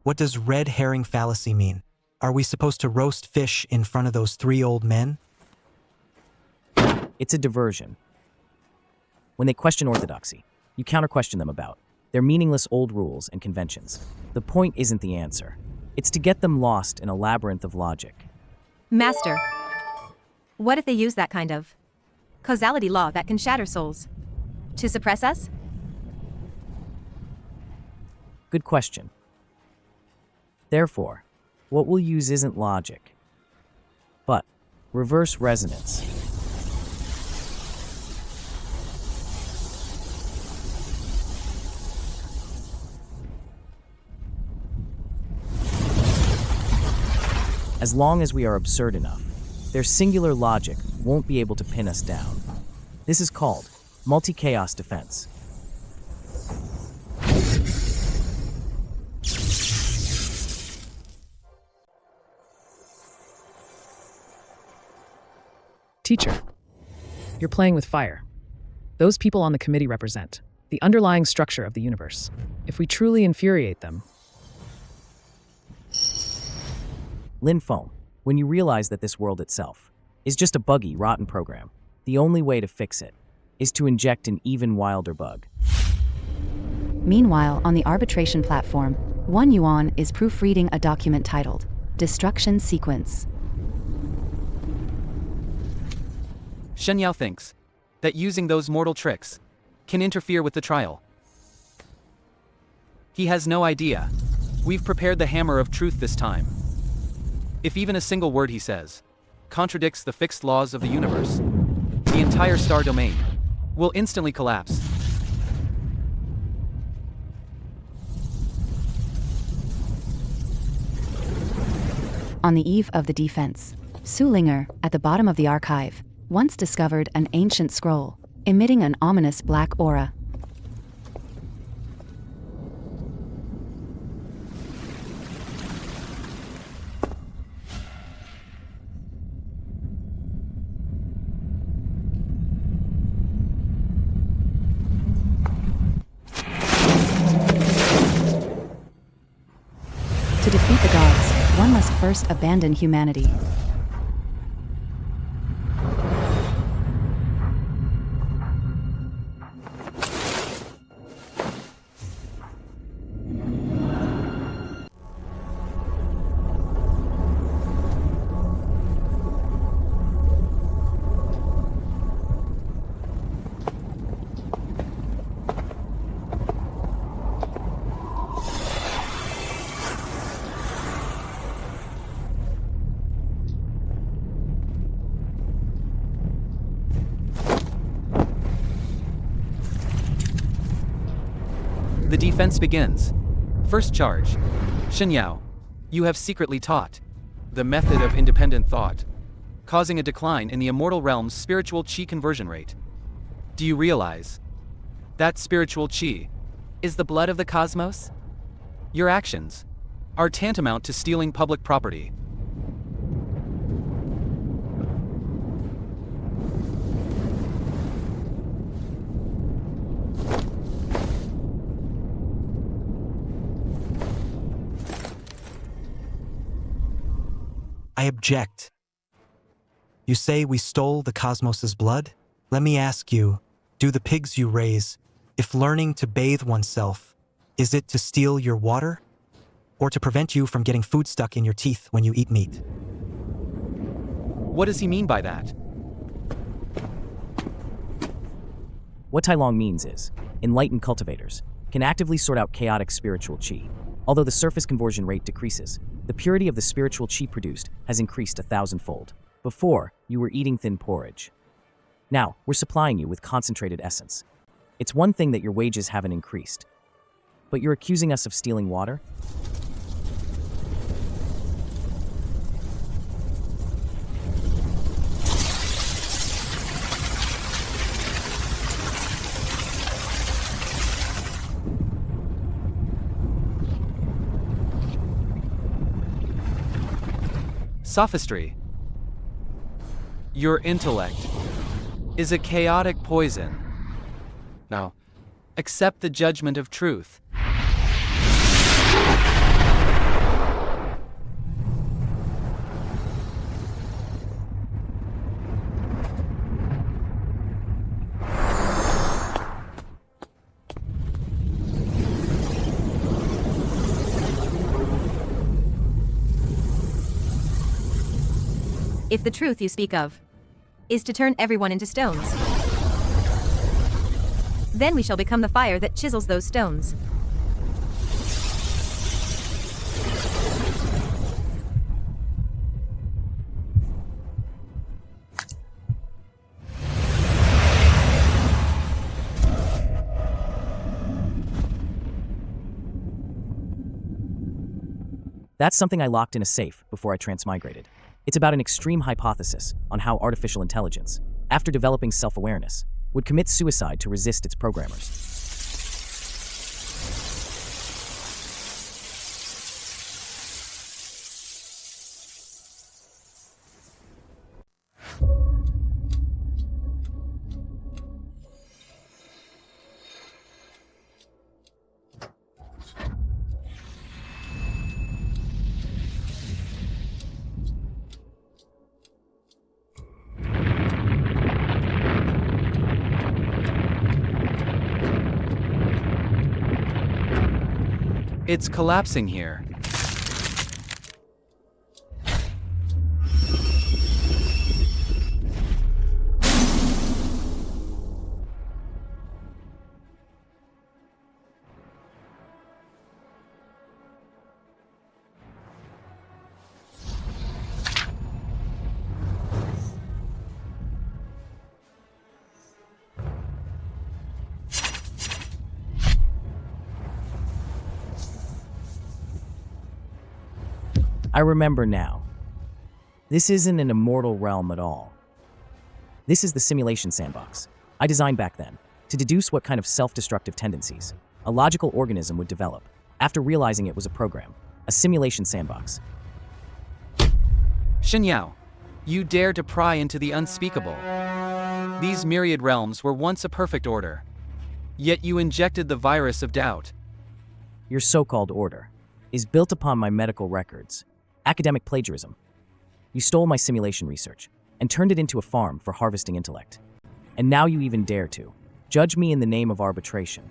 what does red herring fallacy mean? Are we supposed to roast fish in front of those 3 old men? It's a diversion. When they question orthodoxy, you counter-question them about their meaningless old rules and conventions. The point isn't the answer. It's to get them lost in a labyrinth of logic. Master, what if they use that kind of causality law that can shatter souls? To suppress us? Good question. Therefore, what we'll use isn't logic, but Reverse resonance. As long as we are absurd enough, their singular logic won't be able to pin us down. This is called multi-chaos defense. Teacher, you're playing with fire. Those people on the committee represent the underlying structure of the universe. If we truly infuriate them... Linfoam, when you realize that this world itself is just a buggy, rotten program, the only way to fix it is to inject an even wilder bug. Meanwhile, on the arbitration platform, 1 Yuan is proofreading a document titled Destruction Sequence. Shen Yao thinks that using those mortal tricks can interfere with the trial. He has no idea. We've prepared the hammer of truth this time. If even a single word he says contradicts the fixed laws of the universe, the entire star domain will instantly collapse. On the eve of the defense, Sulinger, at the bottom of the archive, once discovered an ancient scroll, emitting an ominous black aura. To defeat the gods, one must first abandon humanity. The defense begins. First charge. Shen Yao, you have secretly taught the method of independent thought, causing a decline in the immortal realm's spiritual chi conversion rate. Do you realize that spiritual chi is the blood of the cosmos? Your actions are tantamount to stealing public property. I object. You say we stole the cosmos's blood? Let me ask you, do the pigs you raise, if learning to bathe oneself, is it to steal your water? Or to prevent you from getting food stuck in your teeth when you eat meat? What does he mean by that? What Tai Long means is, enlightened cultivators can actively sort out chaotic spiritual chi. Although the surface conversion rate decreases, the purity of the spiritual chi produced has increased 1,000-fold. Before, you were eating thin porridge. Now, we're supplying you with concentrated essence. It's one thing that your wages haven't increased. But you're accusing us of stealing water? Sophistry. Your intellect is a chaotic poison. Now, accept the judgment of truth. If the truth you speak of is to turn everyone into stones, then we shall become the fire that chisels those stones. That's something I locked in a safe before I transmigrated. It's about an extreme hypothesis on how artificial intelligence, after developing self-awareness, would commit suicide to resist its programmers. It's collapsing here. I remember now. This isn't an immortal realm at all. This is the simulation sandbox I designed back then to deduce what kind of self-destructive tendencies a logical organism would develop after realizing it was a program, a simulation sandbox. Shen Yao, you dare to pry into the unspeakable. These myriad realms were once a perfect order, yet you injected the virus of doubt. Your so-called order is built upon my medical records, academic plagiarism. You stole my simulation research and turned it into a farm for harvesting intellect. And now you even dare to judge me in the name of arbitration.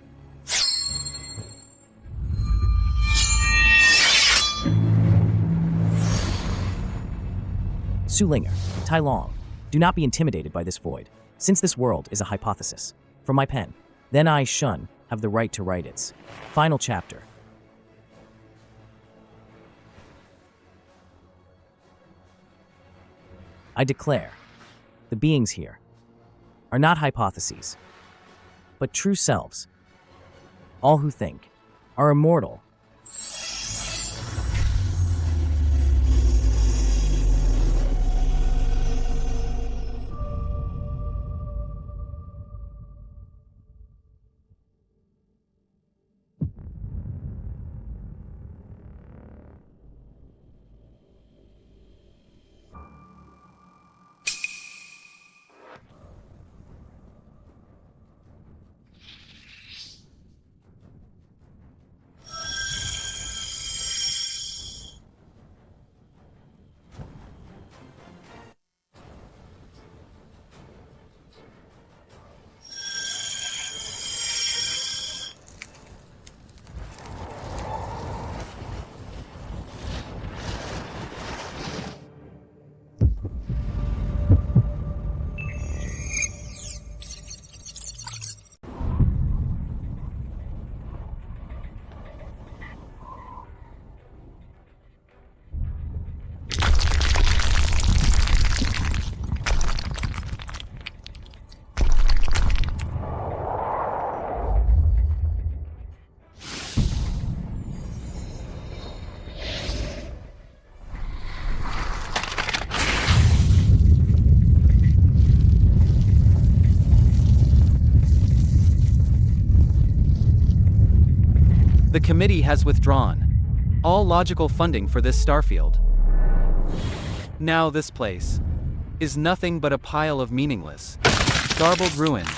Su Linger, Tai Long, do not be intimidated by this void, since this world is a hypothesis. From my pen, then I, Shun, have the right to write its final chapter. I declare, the beings here are not hypotheses, but true selves. All who think are immortal. The committee has withdrawn all logical funding for this starfield. Now this place is nothing but a pile of meaningless, garbled ruins.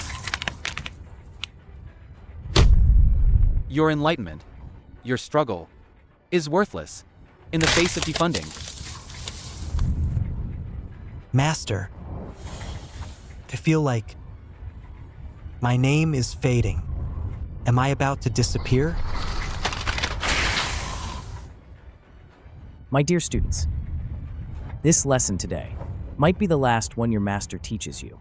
Your enlightenment, your struggle, is worthless in the face of defunding. Master, I feel like my name is fading. Am I about to disappear? My dear students, this lesson today might be the last one your master teaches you.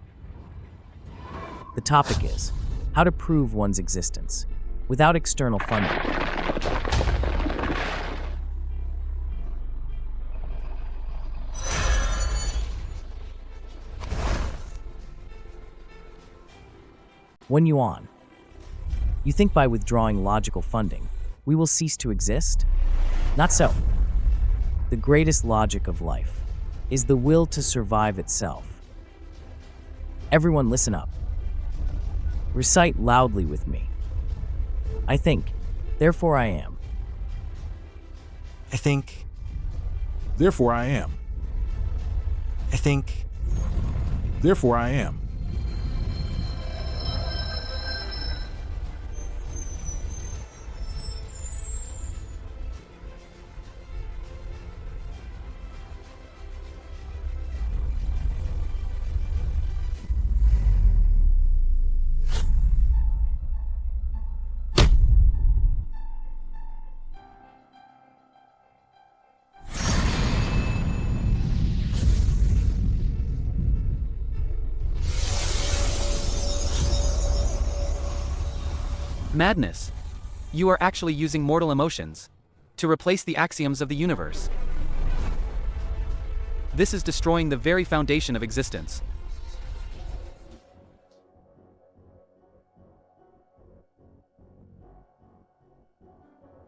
The topic is how to prove one's existence without external funding. When you think by withdrawing logical funding, we will cease to exist? Not so. the greatest logic of life, is the will to survive itself. Everyone listen up. Recite loudly with me. I think, therefore I am. I think. Therefore I am. I think. Therefore I am. Madness. You are actually using mortal emotions to replace the axioms of the universe. This is destroying the very foundation of existence.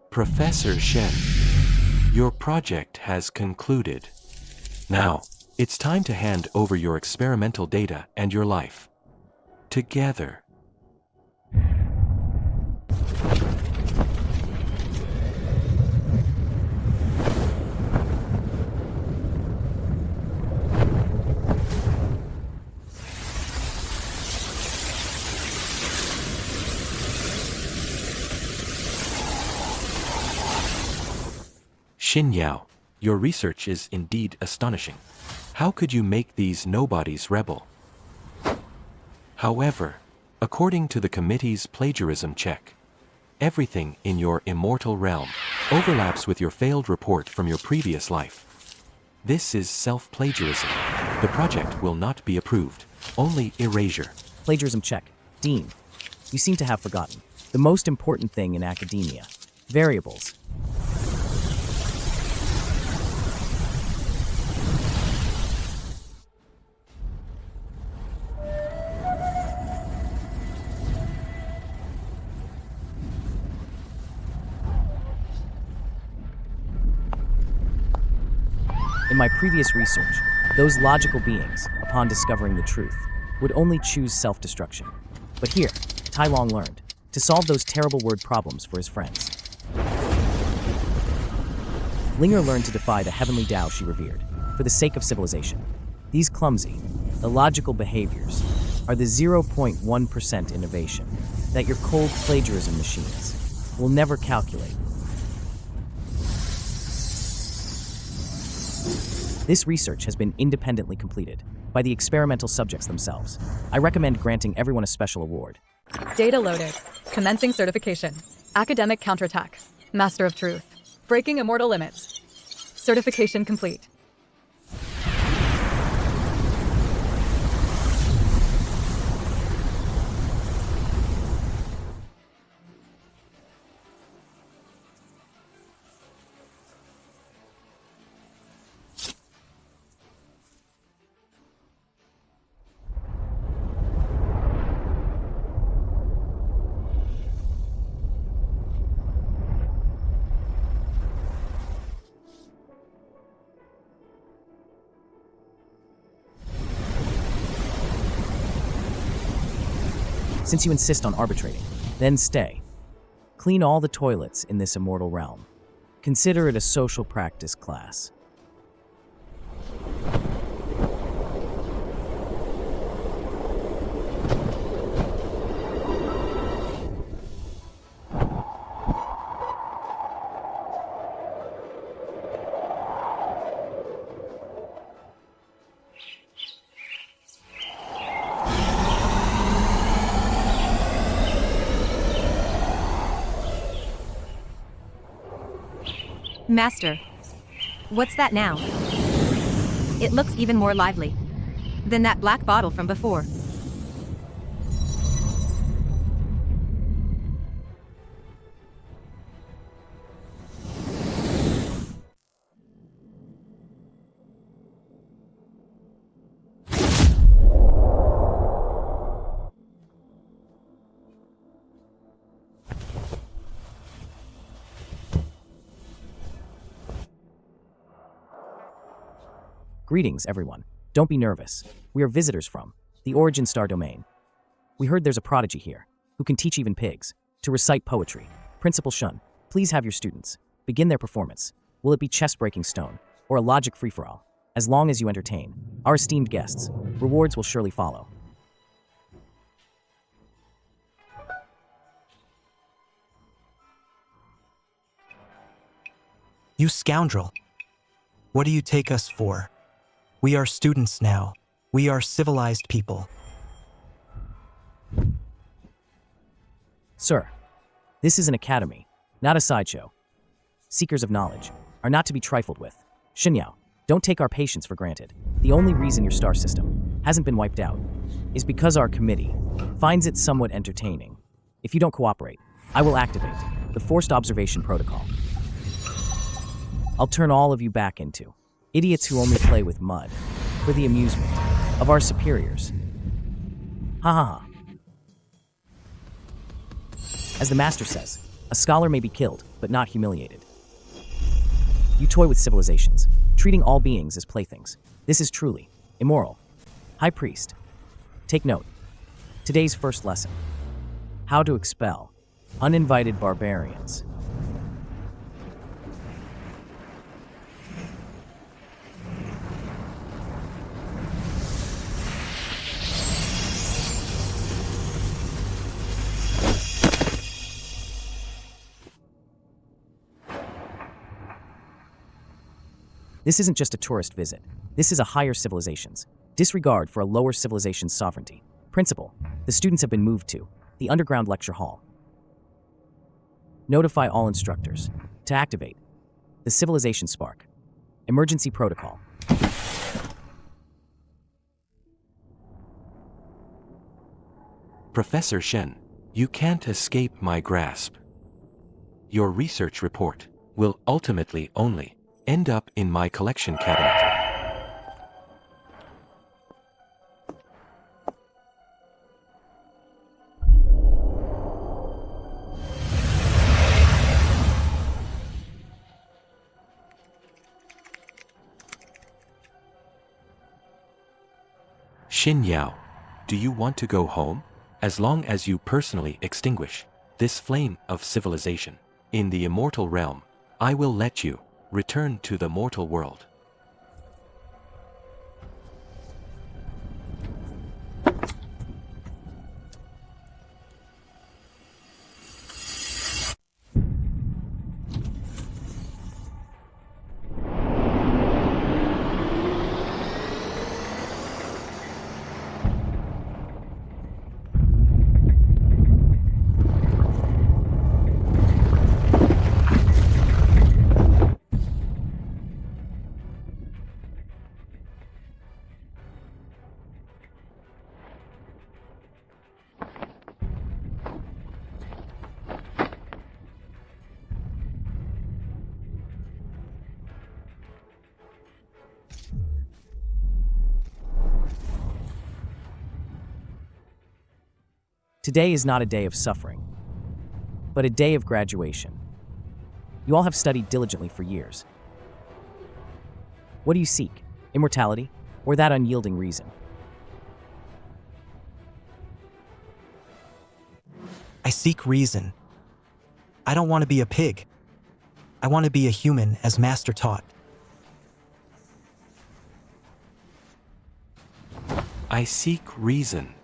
Professor Shen, your project has concluded. Now, it's time to hand over your experimental data and your life. Together. Shen Yao, your research is indeed astonishing. How could you make these nobodies rebel? However, according to the committee's plagiarism check, everything in your immortal realm overlaps with your failed report from your previous life. This is self-plagiarism. The project will not be approved. Only erasure. Plagiarism check. Dean, you seem to have forgotten the most important thing in academia. Variables. In my previous research, those logical beings, upon discovering the truth, would only choose self-destruction. But here, Tai Long learned to solve those terrible word problems for his friends. Linger learned to defy the heavenly Tao she revered, for the sake of civilization. These clumsy, illogical behaviors are the 0.1% innovation that your cold plagiarism machines will never calculate. This research has been independently completed by the experimental subjects themselves. I recommend granting everyone a special award. Data loaded. Commencing certification. Academic counterattack. Master of Truth. Breaking immortal limits. Certification complete. Since you insist on arbitrating, then stay. Clean all the toilets in this immortal realm. Consider it a social practice class. Master, what's that now? It looks even more lively than that black bottle from before. Greetings, everyone. Don't be nervous. We are visitors from the Origin Star domain. We heard there's a prodigy here who can teach even pigs to recite poetry. Principal Shun, please have your students begin their performance. Will it be chest-breaking stone or a logic free-for-all? As long as you entertain our esteemed guests, rewards will surely follow. You scoundrel. What do you take us for? We are students now. We are civilized people. Sir, this is an academy, not a sideshow. Seekers of knowledge are not to be trifled with. Shen Yao, don't take our patience for granted. The only reason your star system hasn't been wiped out is because our committee finds it somewhat entertaining. If you don't cooperate, I will activate the forced observation protocol. I'll turn all of you back into idiots who only play with mud for the amusement of our superiors. Ha ha ha. As the master says, a scholar may be killed, but not humiliated. You toy with civilizations, treating all beings as playthings. This is truly immoral. High Priest, take note. Today's first lesson: how to expel uninvited barbarians. This isn't just a tourist visit. This is a higher civilization's disregard for a lower civilization's sovereignty. Principal, the students have been moved to the underground lecture hall. Notify all instructors to activate the civilization spark. Emergency protocol. Professor Shen, you can't escape my grasp. Your research report will ultimately only end up in my collection cabinet. Shen Yao, do you want to go home? As long as you personally extinguish this flame of civilization in the immortal realm, I will let you return to the mortal world. Today is not a day of suffering, but a day of graduation. You all have studied diligently for years. What do you seek? Immortality, or that unyielding reason? I seek reason. I don't want to be a pig. I want to be a human as Master taught. I seek reason.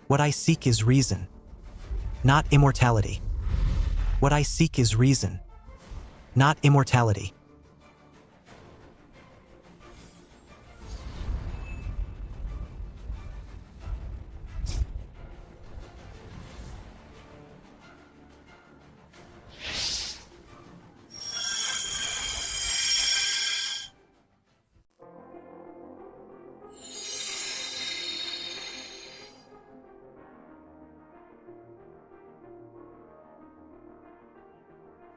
What I seek is reason, not immortality. What I seek is reason, not immortality.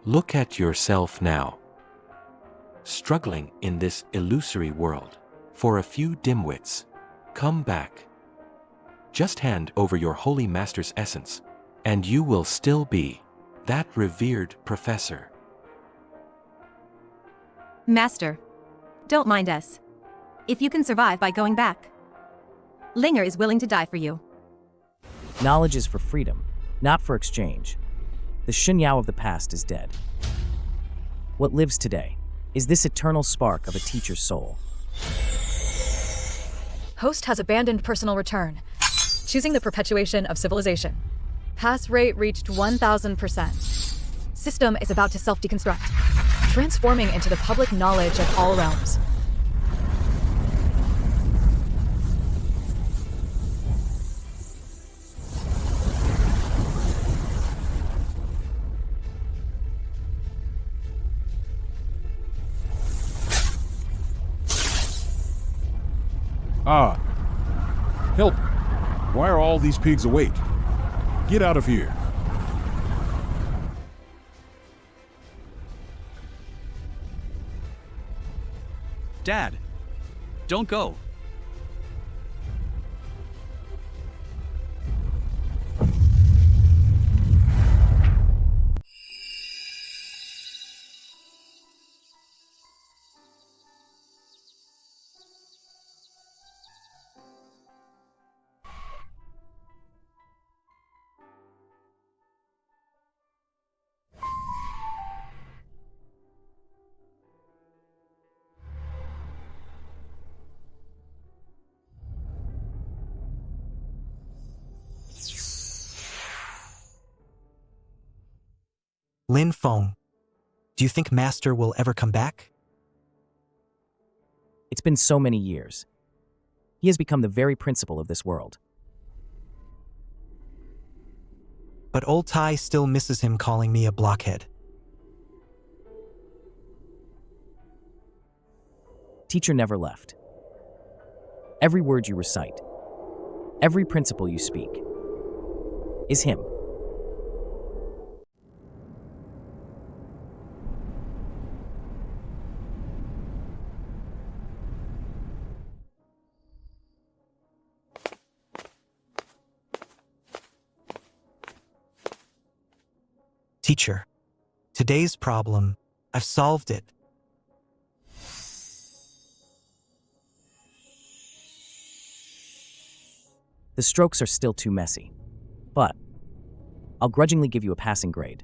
Look at yourself now, struggling in this illusory world for a few dimwits. Come back. Just hand over your holy master's essence, and you will still be That revered professor. Master, don't mind us. If you can survive by going back, Linger is willing to die for you. Knowledge is for freedom, not for exchange. The Shen Yao of the past is dead. What lives today is this eternal spark of a teacher's soul. Host has abandoned personal return, choosing the perpetuation of civilization. Pass rate reached 1000%. System is about to self-deconstruct, transforming into the public knowledge of all realms. Ah. Help! Why are all these pigs awake? Get out of here. Dad, don't go. Lin Feng, do you think Master will ever come back? It's been so many years. He has become the very principle of this world. But old Tai still misses him calling me a blockhead. Teacher never left. Every word you recite, every principle you speak, is him. Teacher, today's problem, I've solved it. The strokes are still too messy, but I'll grudgingly give you a passing grade.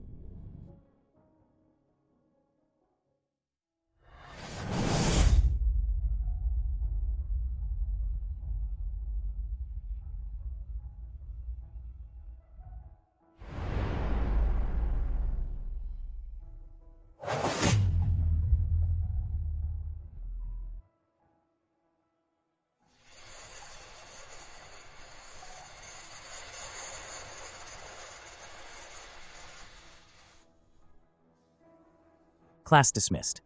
Class dismissed.